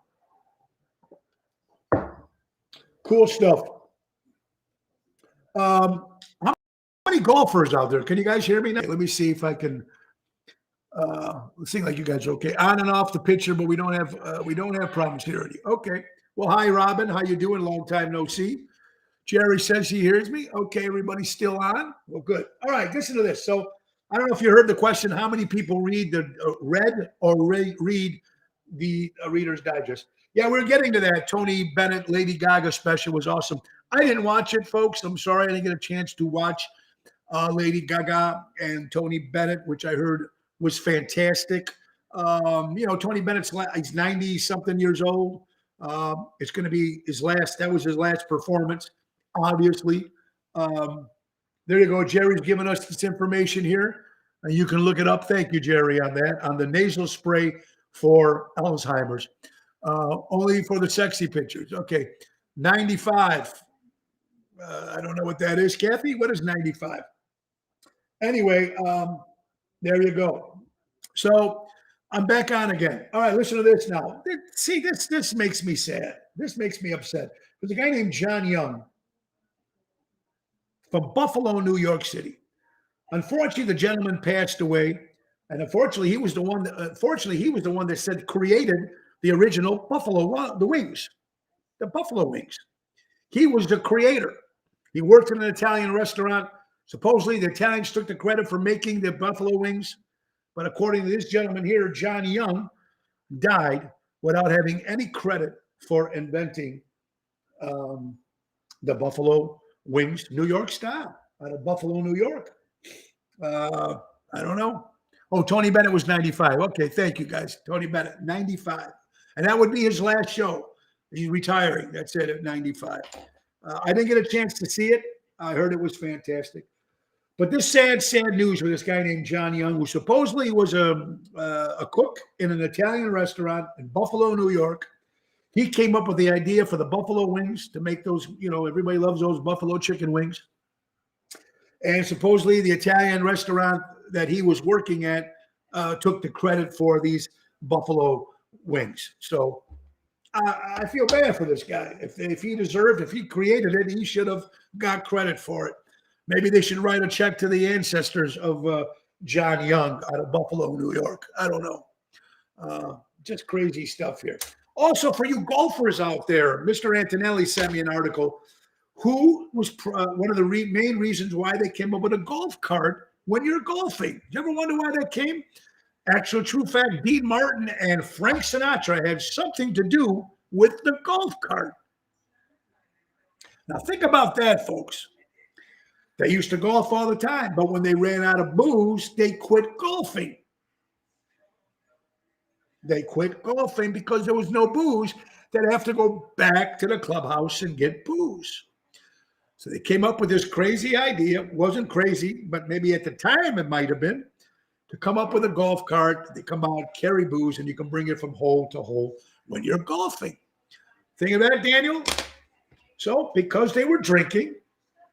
Cool stuff. How many golfers out there? Can you guys hear me now? Let me see if I can. It seems like you guys are okay. On and off the picture, but we don't have problems hearing you. Okay. Well, hi, Robin. How you doing? Long time no see. Jerry says he hears me. Okay, everybody's still on. Well, good. All right, listen to this. So I don't know if you heard the question, how many people read the Reader's Digest? Yeah, we're getting to that. Tony Bennett, Lady Gaga special was awesome. I didn't watch it, folks. I'm sorry I didn't get a chance to watch Lady Gaga and Tony Bennett, which I heard was fantastic. Tony Bennett's he's 90-something years old. It's going to be that was his last performance, obviously. There you go. Jerry's giving us this information here. And you can look it up. Thank you, Jerry, on that, on the nasal spray for Alzheimer's. Only for the sexy pictures. Okay. 95. I don't know what that is. Kathy, what is 95? Anyway, there you go. So I'm back on again. All right, listen to this now. See, this makes me sad. This makes me upset. There's a guy named John Young from Buffalo, New York City. Unfortunately, the gentleman passed away, and unfortunately, he was the one that created the original Buffalo wings, the Buffalo wings. He was the creator. He worked in an Italian restaurant. Supposedly, the Italians took the credit for making the buffalo wings, but according to this gentleman here, John Young, died without having any credit for inventing the buffalo wings, New York style, out of Buffalo, New York. I don't know. Oh, Tony Bennett was 95. Okay, thank you, guys. Tony Bennett, 95. And that would be his last show. He's retiring. That's it, at 95. I didn't get a chance to see it. I heard it was fantastic. But this sad news for this guy named John Young, who supposedly was a cook in an Italian restaurant in Buffalo, New York. He came up with the idea for the buffalo wings to make those, everybody loves those buffalo chicken wings. And supposedly the Italian restaurant that he was working at took the credit for these buffalo wings. So I feel bad for this guy. If he created it, he should have got credit for it. Maybe they should write a check to the ancestors of John Young out of Buffalo, New York. I don't know. Just crazy stuff here. Also, for you golfers out there, Mr. Antonelli sent me an article. Who was one of the main reasons why they came up with a golf cart when you're golfing? You ever wonder why that came? Actual true fact, Dean Martin and Frank Sinatra had something to do with the golf cart. Now, think about that, folks. They used to golf all the time, but when they ran out of booze, they quit golfing. They quit golfing because there was no booze. They'd have to go back to the clubhouse and get booze. So they came up with this crazy idea. It wasn't crazy, but maybe at the time it might have been, to come up with a golf cart. They come out, carry booze, and you can bring it from hole to hole when you're golfing. Think of that, Daniel? So because they were drinking,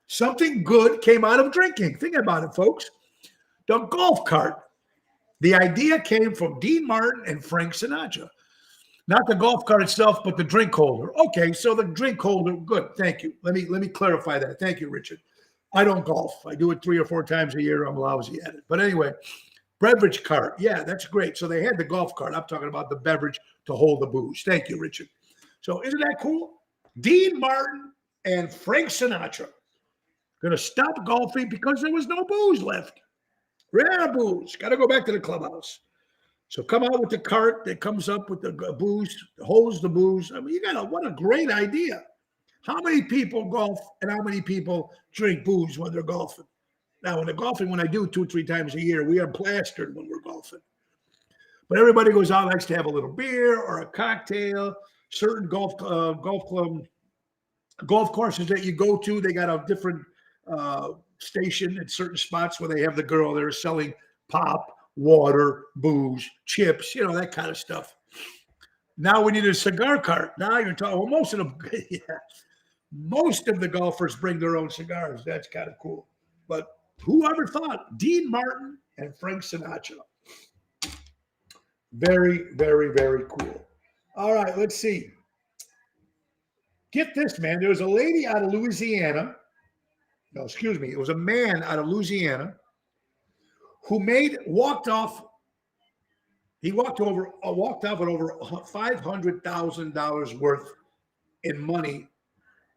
something good came out of drinking. Think about it, folks. The golf cart. The idea came from Dean Martin and Frank Sinatra. Not the golf cart itself, but the drink holder. Okay, so the drink holder, good. Thank you. Let me clarify that. Thank you, Richard. I don't golf. I do it 3 or 4 times a year. I'm lousy at it. But anyway, beverage cart. Yeah, that's great. So they had the golf cart. I'm talking about the beverage to hold the booze. Thank you, Richard. So isn't that cool? Dean Martin and Frank Sinatra going to stop golfing because there was no booze left. Ran out of booze. Got to go back to the clubhouse. So come out with the cart that comes up with the booze, holds the booze. I mean, what a great idea. How many people golf and how many people drink booze when they're golfing? Now, when they're golfing, when I do 2 or 3 times a year, we are plastered when we're golfing. But everybody goes out, likes to have a little beer or a cocktail. Certain golf courses that you go to, they got a different station at certain spots where they have the girl there selling pop, water, booze, chips, that kind of stuff. Now we need a cigar cart. Now you're talking, well, most of the golfers bring their own cigars. That's kind of cool. But whoever thought? Dean Martin and Frank Sinatra. Very, very, very cool. All right, let's see. Get this, man. There was a lady out of Louisiana. No, excuse me. It was a man out of Louisiana who walked off with over $500,000 worth in money.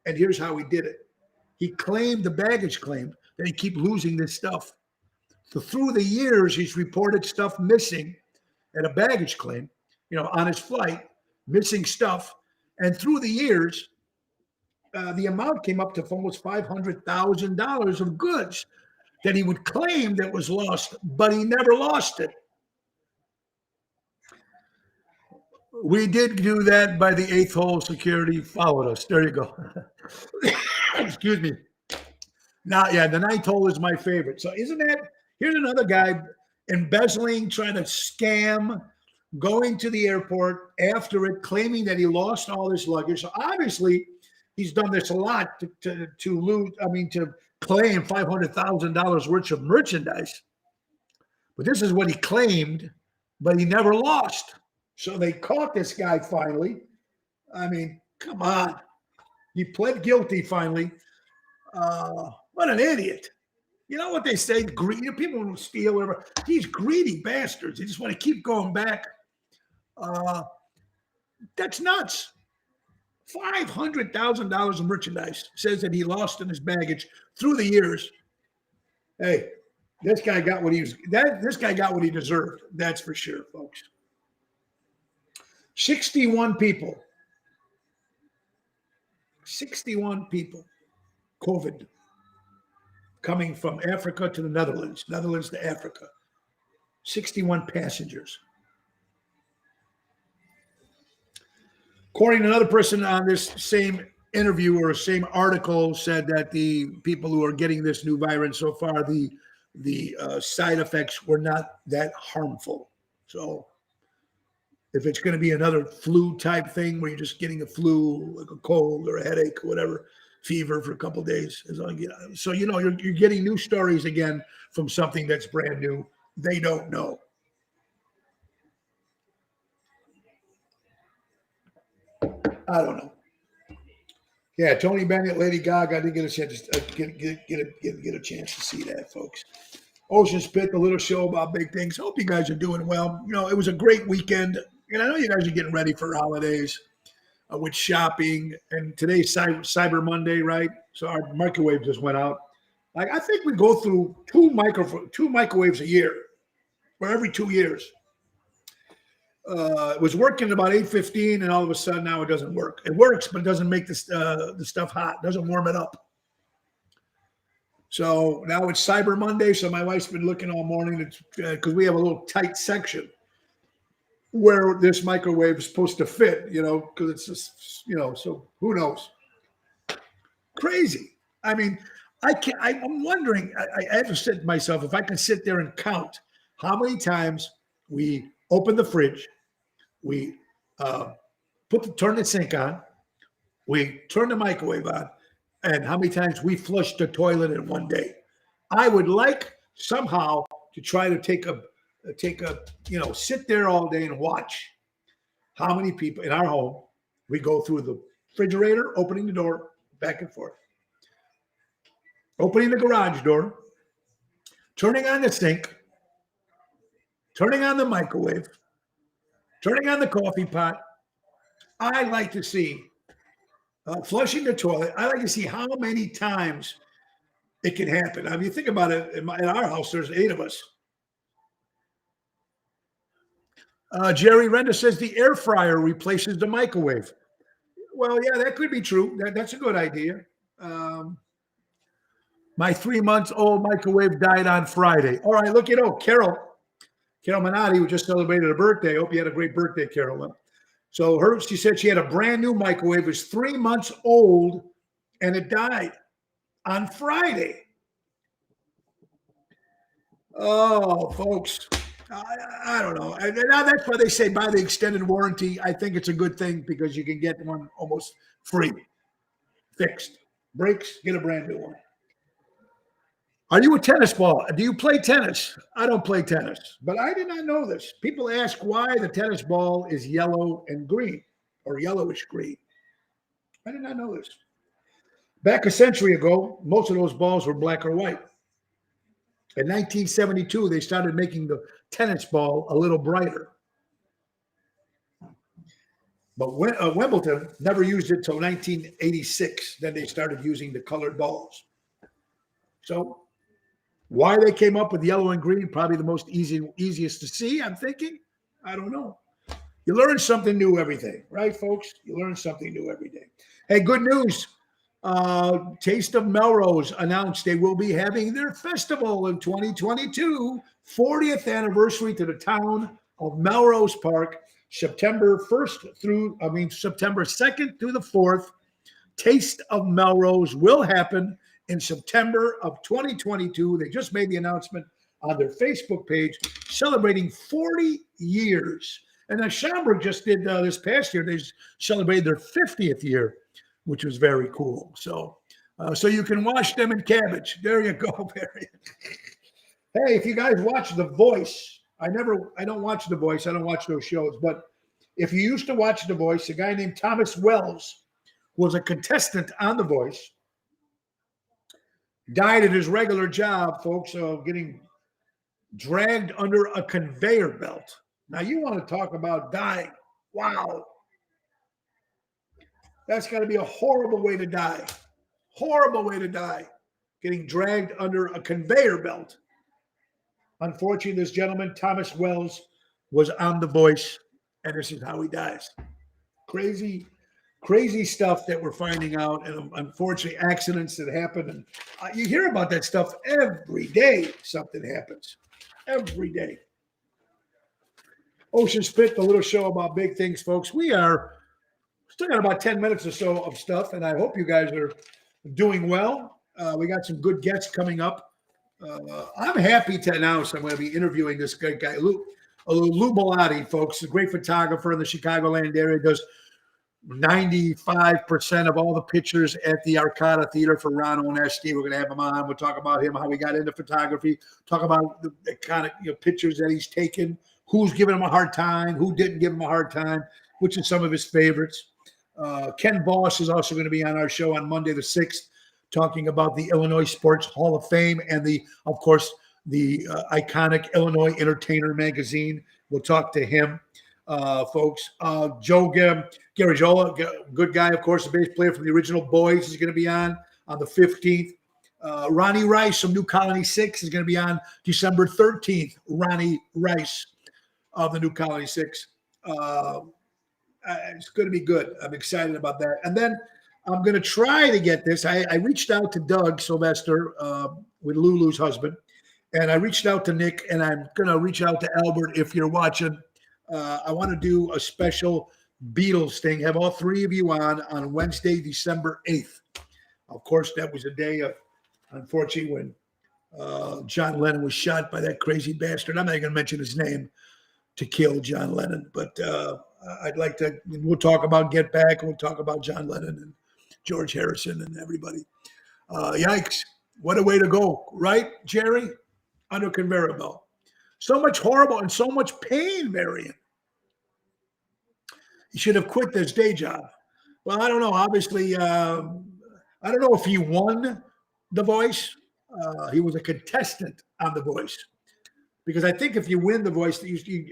And here's how he did it. He claimed the baggage claim that he keep losing this stuff. So through the years, he's reported stuff missing at a baggage claim, on his flight, missing stuff. And through the years, the amount came up to almost $500,000 of goods that he would claim that was lost, but he never lost it. We did do that by the 8th hole. Security followed us. There you go. Excuse me. Now, yeah, the 9th hole is my favorite. So here's another guy embezzling, trying to scam, going to the airport after it, claiming that he lost all his luggage. So obviously, he's done this a lot to claim $500,000 worth of merchandise. But this is what he claimed, but he never lost. So they caught this guy finally. I mean, come on. He pled guilty finally. What an idiot. You know what they say? People who steal, whatever. These greedy bastards. They just want to keep going back. That's nuts. $500,000 of merchandise says that he lost in his baggage through the years. Hey, this guy got what he deserved. That's for sure, folks. 61 people, COVID, coming from Africa to the Netherlands to Africa. 61 passengers. According to another person on this same interview or same article said that the people who are getting this new virus so far, the side effects were not that harmful. So if it's going to be another flu type thing where you're just getting a flu, like a cold or a headache or whatever, fever for a couple of days, so you're getting new stories again from something that's brand new. They don't know. I don't know. Yeah, Tony Bennett, Lady Gaga. I didn't get a chance to get a chance to see that, folks. Ocean's Pit, the little show about big things. Hope you guys are doing well. It was a great weekend, and I know you guys are getting ready for holidays with shopping. And today's Cyber Monday, right? So our microwave just went out. Like I think we go through two microwaves a year, or every 2 years. It was working at about 8:15, and all of a sudden now it doesn't work. It works, but it doesn't make the stuff hot. It doesn't warm it up. So now it's Cyber Monday. So my wife's been looking all morning because we have a little tight section where this microwave is supposed to fit. Because it's just So who knows? Crazy. I mean, I'm wondering. I have to say to myself, if I can sit there and count how many times we open the fridge, we turn the sink on, we turn the microwave on, and how many times we flush the toilet in one day. I would like somehow to try to take a sit there all day and watch how many people in our home we go through the refrigerator, opening the door back and forth, opening the garage door, turning on the sink, turning on the microwave, turning on the coffee pot. I like to see flushing the toilet. I like to see how many times it can happen. I mean, think about it. In our house, there's 8 of us. Jerry Renda says the air fryer replaces the microwave. Well, yeah, that could be true. That's a good idea. My 3-month-old microwave died on Friday. All right, look, Carol Minotti, who just celebrated a birthday. Hope you had a great birthday, Carol. So she said she had a brand new microwave. It was 3 months old, and it died on Friday. Oh, folks, I don't know. Now that's why they say buy the extended warranty. I think it's a good thing because you can get one almost free, fixed. Breaks, get a brand new one. Are you a tennis ball? Do you play tennis? I don't play tennis, but I did not know this. People ask why the tennis ball is yellow and green or yellowish green. I did not know this. Back a century ago, most of those balls were black or white. In 1972, they started making the tennis ball a little brighter. But Wimbledon never used it until 1986. Then they started using the colored balls. So why they came up with yellow and green, probably the most easiest to see, I'm thinking. I don't know. You learn something new every day, right, folks? You learn something new every day. Hey, good news. Taste of Melrose announced they will be having their festival in 2022, 40th anniversary to the town of Melrose Park, September 2nd through the 4th. Taste of Melrose will happen in September of 2022. They just made the announcement on their Facebook page, celebrating 40 years. And now Schaumburg just did this past year. They celebrated their 50th year, which was very cool. So you can wash them in cabbage. There you go, Barry. Hey, if you guys watch The Voice, I don't watch The Voice. I don't watch those shows. But if you used to watch The Voice, a guy named Thomas Wells was a contestant on The Voice, died at his regular job, folks, getting dragged under a conveyor belt. Now, you want to talk about dying. Wow. That's got to be a horrible way to die. Horrible way to die. Getting dragged under a conveyor belt. Unfortunately, this gentleman, Thomas Wells, was on The Voice, and this is how he dies. Crazy stuff that we're finding out, and unfortunately, accidents that happen. And you hear about that stuff every day. Something happens every day. Ocean Spit, the little show about big things, folks. We are Still got about 10 minutes or so of stuff, and I hope you guys are doing well. We got some good guests coming up. I'm happy to announce I'm going to be interviewing this great guy, Lubellati, folks, a great photographer in the Chicagoland area, does 95% of all the pictures at the Arcada Theater for Ron Onesti. We're going to have him on. We'll talk about him, how he got into photography, talk about the kind of pictures that he's taken, who's giving him a hard time, who didn't give him a hard time, which is some of his favorites. Ken Boss is also going to be on our show on Monday the 6th, talking about the Illinois Sports Hall of Fame and of course, the iconic Illinois Entertainer magazine. We'll talk to him, folks. Joe Garagiola, good guy, of course, the bass player from the original Boys, is going to be on the 15th. Ronnie Rice from New Colony 6 is going to be on December 13th. Ronnie Rice of the New Colony 6. It's going to be good. I'm excited about that. And then I'm going to try to get this. I reached out to Doug Sylvester with Lulu's husband, and I reached out to Nick, and I'm going to reach out to Albert if you're watching. I want to do a special Beatles thing, have all three of you on Wednesday, December 8th. Of course, that was a day of, unfortunately, when John Lennon was shot by that crazy bastard. I'm not even going to mention his name to kill John Lennon, but I'd like to, we'll talk about Get Back, and we'll talk about John Lennon and George Harrison and everybody. Yikes. What a way to go, right, Jerry? Under conveyor belt. So much horrible and so much pain, Marion. He should have quit this day job. Well, I don't know. Obviously, I don't know if he won The Voice. He was a contestant on The Voice. Because I think if you win The Voice,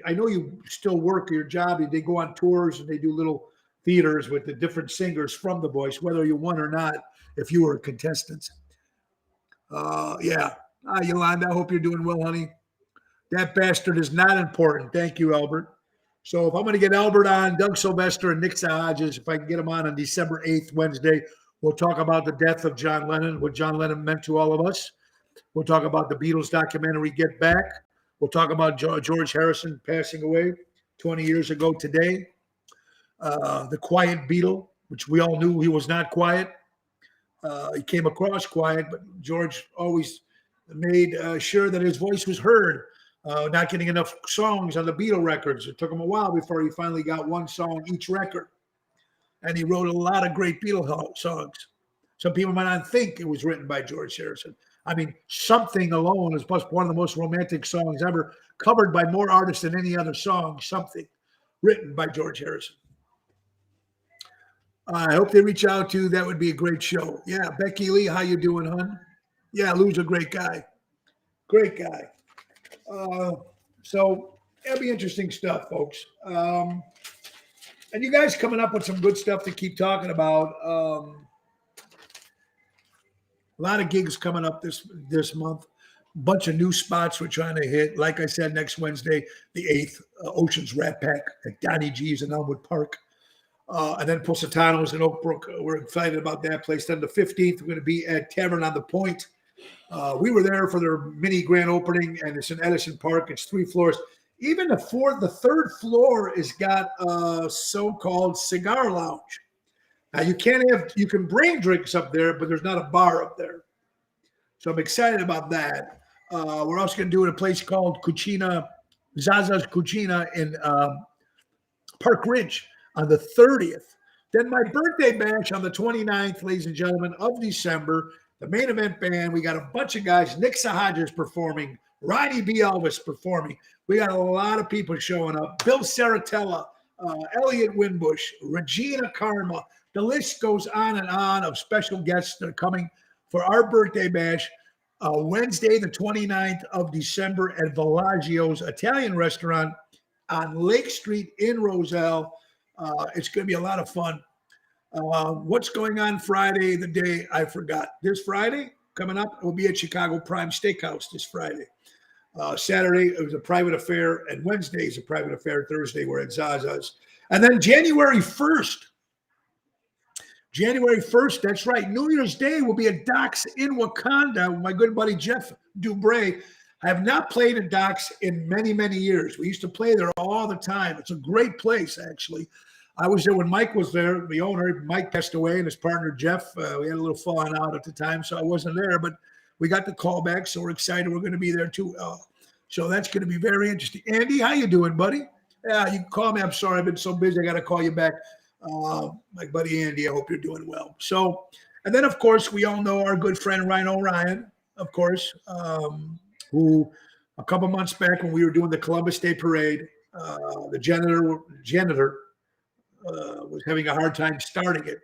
I know you still work your job. They go on tours and they do little theaters with the different singers from The Voice, whether you won or not, if you were a contestant. Yeah. Yolanda, I hope you're doing well, honey. That bastard is not important. Thank you, Albert. So if I'm going to get Albert on, Doug Sylvester and Nick Hodges, if I can get them on December 8th, Wednesday, we'll talk about the death of John Lennon, what John Lennon meant to all of us. We'll talk about the Beatles documentary, Get Back. We'll talk about George Harrison passing away 20 years ago today. The Quiet Beatle, which we all knew he was not quiet. He came across quiet, but George always made sure that his voice was heard. Not getting enough songs on the Beatle records. It took him a while before he finally got one song each record. And he wrote a lot of great Beatle songs. Some people might not think it was written by George Harrison. I mean, Something Alone is one of the most romantic songs ever, covered by more artists than any other song. Something, written by George Harrison. I hope they reach out to you. That would be a great show. Yeah, Becky Lee, how you doing, hon? Yeah, Lou's a great guy. Great guy. So it'll be interesting stuff, folks. And you guys coming up with some good stuff to keep talking about. A lot of gigs coming up this month. Bunch of new spots we're trying to hit. Like I said, next Wednesday, the 8th, Ocean's Rat Pack at Donnie G's in Elmwood Park. And then Positano's in Oak Brook. We're excited about that place. Then the 15th, we're going to be at Tavern on the Point. We were there for their mini grand opening, and it's in Edison Park. It's 3 floors. Even the third floor has got a so-called cigar lounge. Now you can bring drinks up there, but there's not a bar up there. So I'm excited about that. We're also going to do it at a place called Zaza's Cucina in Park Ridge on the 30th. Then my birthday bash on the 29th, ladies and gentlemen, of December. The main event band, we got a bunch of guys. Nick Hodges performing. Ronnie B. Elvis performing. We got a lot of people showing up. Bill Saratella, Elliot Winbush, Regina Karma. The list goes on and on of special guests that are coming for our birthday bash Wednesday, the 29th of December at Villaggio's Italian restaurant on Lake Street in Roselle. It's going to be a lot of fun. What's going on Friday, the day I forgot? This Friday coming up, we'll be at Chicago Prime Steakhouse this Friday. Saturday, it was a private affair, and Wednesday is a private affair. Thursday, we're at Zaza's. And then January 1st, that's right, New Year's Day, will be at Doc's in Wakanda with my good buddy Jeff Dubray. I have not played at Doc's in many, many years. We used to play there all the time. It's a great place, actually. I was there when Mike was there, the owner. Mike passed away, and his partner Jeff. We had a little falling out at the time, so I wasn't there. But we got the call back, so we're excited. We're going to be there too. So that's going to be very interesting. Andy, how you doing, buddy? Yeah, you can call me. I'm sorry, I've been so busy. I got to call you back. My buddy Andy, I hope you're doing well. So, and then, of course, we all know our good friend Rhino Ryan, of course, who a couple months back when we were doing the Columbus Day Parade, the janitor was having a hard time starting it.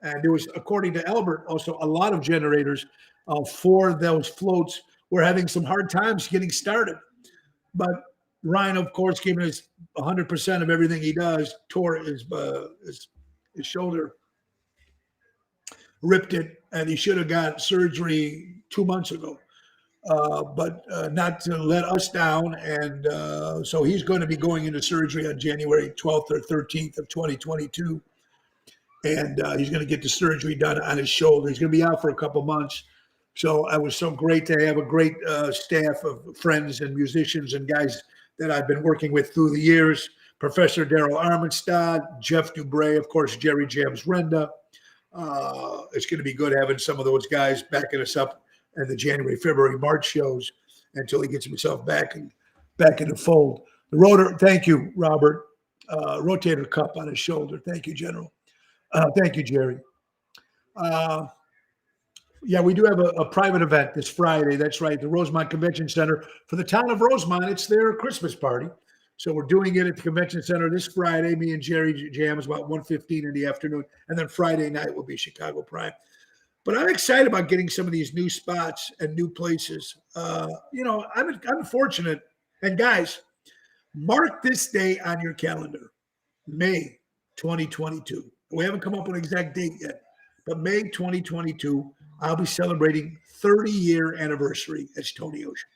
And there was, according to Albert, also a lot of generators for those floats were having some hard times getting started. But Ryan, of course, giving us 100% of everything he does, tore his shoulder, ripped it, and he should have got surgery 2 months ago. But not to let us down. And so he's going to be going into surgery on January 12th or 13th of 2022. And he's going to get the surgery done on his shoulder. He's going to be out for a couple months. So I was so great to have a great staff of friends and musicians and guys that I've been working with through the years. Professor Daryl Armenstad, Jeff Dubray, of course, Jerry Jams Renda. It's going to be good having some of those guys backing us up in the January, February, March shows until he gets himself back in the fold. The rotor, thank you, Robert. Rotator cuff on his shoulder. Thank you, General. Thank you, Jerry. Yeah, we do have a private event this Friday. That's right, the Rosemont Convention Center. For the town of Rosemont, it's their Christmas party. So we're doing it at the Convention Center this Friday. Me and Jerry Jams about 1:15 in the afternoon. And then Friday night will be Chicago Prime. But I'm excited about getting some of these new spots and new places. I'm fortunate. And guys, mark this day on your calendar, May 2022. We haven't come up with an exact date yet, but May 2022, I'll be celebrating 30-year anniversary as Tony Ocean.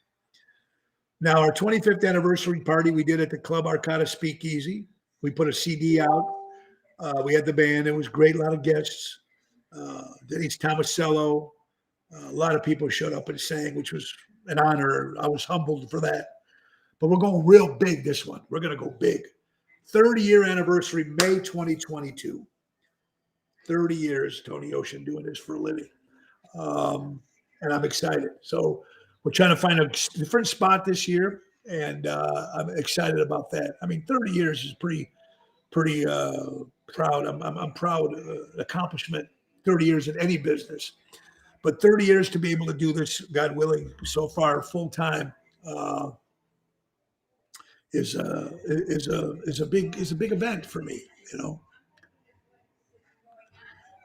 Now, our 25th anniversary party we did at the Club Arcata Speakeasy. We put a CD out. We had the band. It was great, a lot of guests. Denise Tomasello. A lot of people showed up and sang, which was an honor. I was humbled for that. But we're going real big this one. We're going to go big. 30-year anniversary, May 2022. 30 years, Tony Ocean doing this for a living. And I'm excited. So we're trying to find a different spot this year, and I'm excited about that. I mean, 30 years is pretty proud. I'm proud of the accomplishment. 30 years in any business, but 30 years to be able to do this, God willing, so far full time, is a big event for me.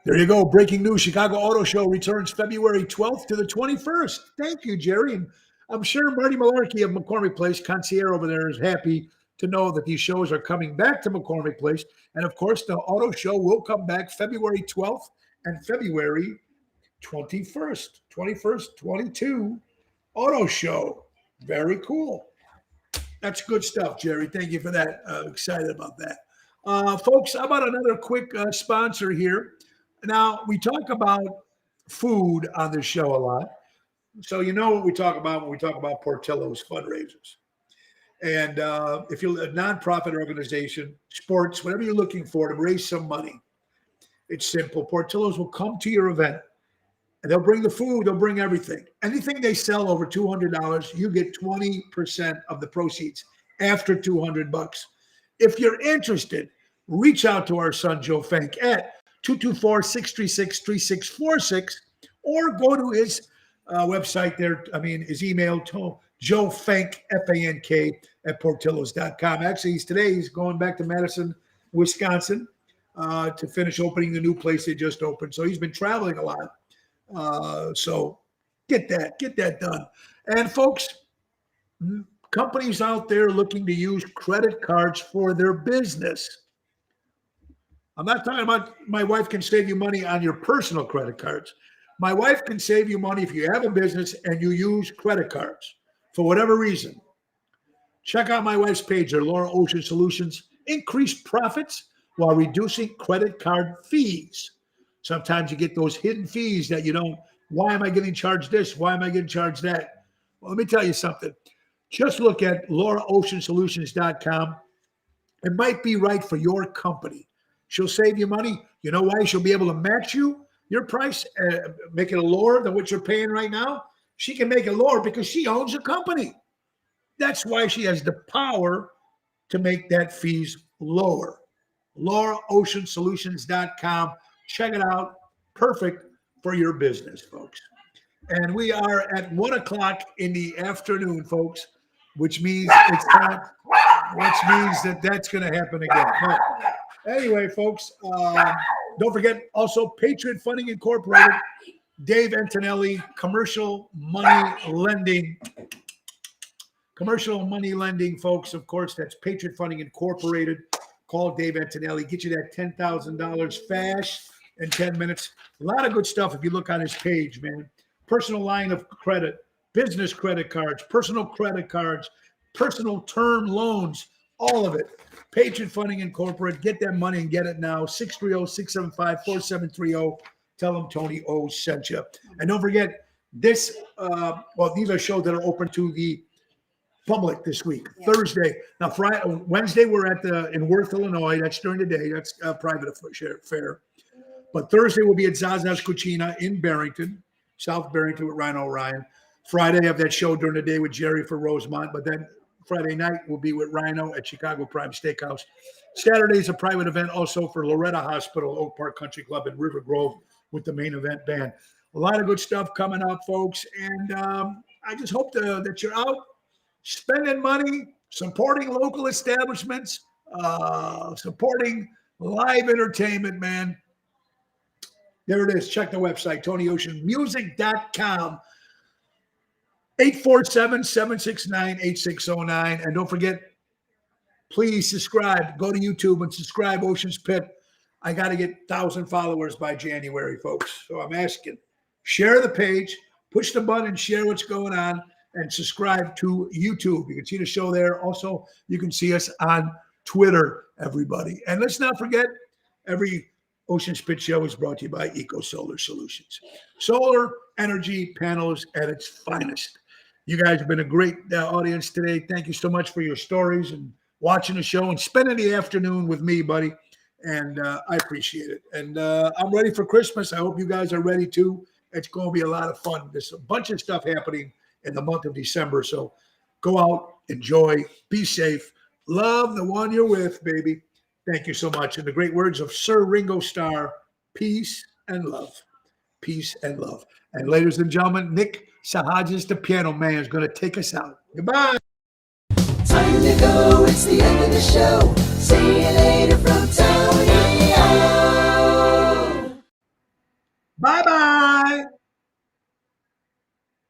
There you go. Breaking news: Chicago Auto Show returns February 12th to the 21st. Thank you, Jerry. And I'm sure Marty Malarkey of McCormick Place, concierge over there, is happy to know that these shows are coming back to McCormick Place. And of course, the auto show will come back February 12th and February 21st, 22 auto show. Very cool. That's good stuff, Jerry. Thank you for that. Excited about that. Folks, how about another quick sponsor here? Now, we talk about food on this show a lot. So you know what we talk about when we talk about Portillo's fundraisers. And if you're a nonprofit organization, sports, whatever you're looking for to raise some money, it's simple. Portillo's will come to your event, and they'll bring the food. They'll bring everything. Anything they sell over $200, you get 20% of the proceeds after $200. If you're interested, reach out to our son, Joe Fank, at 224-636-3646, or go to his website there. His email, Joe Fank, F-A-N-K, at Portillos.com. Actually, he's going back to Madison, Wisconsin, to finish opening the new place they just opened. So he's been traveling a lot. So get that done. And folks, companies out there looking to use credit cards for their business. I'm not talking about my wife can save you money on your personal credit cards. My wife can save you money if you have a business and you use credit cards for whatever reason. Check out my wife's page there, Laura Ocean Solutions. Increase profits while reducing credit card fees. Sometimes you get those hidden fees that you don't, why am I getting charged this? Why am I getting charged that? Well, let me tell you something. Just look at LauraOceanSolutions.com It might be right for your company. She'll save you money. You know why? She'll be able to match your price, make it lower than what you're paying right now. She can make it lower because she owns a company. That's why she has the power to make that fees lower. LauraOceanSolutions.com. Check it out. Perfect for your business, folks. And we are at 1 o'clock in the afternoon, folks, which means it's time, which means that's going to happen again. But anyway, folks, don't forget also Patriot Funding Incorporated, Dave Antonelli, commercial money lending. Commercial money lending, folks, of course, that's Patriot Funding Incorporated. Call Dave Antonelli. Get you that $10,000 fast in 10 minutes. A lot of good stuff if you look on his page, man. Personal line of credit, business credit cards, personal credit cards, personal term loans, all of it. Patriot Funding Incorporated. Get that money and get it now. 630-675-4730. Tell them Tony O sent you. And don't forget, this, these are shows that are open to the public this week. Yeah. Thursday. Now, Wednesday, we're in Worth, Illinois. That's during the day. That's a private affair. But Thursday, we'll be at Zaza's Cucina in Barrington, South Barrington with Rhino Ryan. Friday, I have that show during the day with Jerry for Rosemont. But then Friday night, we'll be with Rhino at Chicago Prime Steakhouse. Saturday is a private event also for Loretta Hospital, Oak Park Country Club in River Grove with the main event band. A lot of good stuff coming up, folks. And I just hope that you're out spending money, supporting local establishments, supporting live entertainment, man. There it is. Check the website, TonyOceanMusic.com, 847-769-8609. And don't forget, please subscribe. Go to YouTube and subscribe, Ocean's Pit. I got to get 1,000 followers by January, folks. So I'm asking. Share the page, push the button, share what's going on, and subscribe to YouTube. You can see the show there. Also, you can see us on Twitter, everybody. And let's not forget, every Ocean's Pit show is brought to you by Eco Solar Solutions. Solar energy panels at its finest. You guys have been a great audience today. Thank you so much for your stories and watching the show and spending the afternoon with me, buddy. And I appreciate it. And I'm ready for Christmas. I hope you guys are ready too. It's going to be a lot of fun. There's a bunch of stuff happening in the month of December. So go out, enjoy, be safe, love the one you're with, baby. Thank you so much. In the great words of Sir Ringo Starr, peace and love. Peace and love. And ladies and gentlemen, Nick Sahajas, the piano man, is going to take us out. Goodbye. Time to go. It's the end of the show. See you later from time.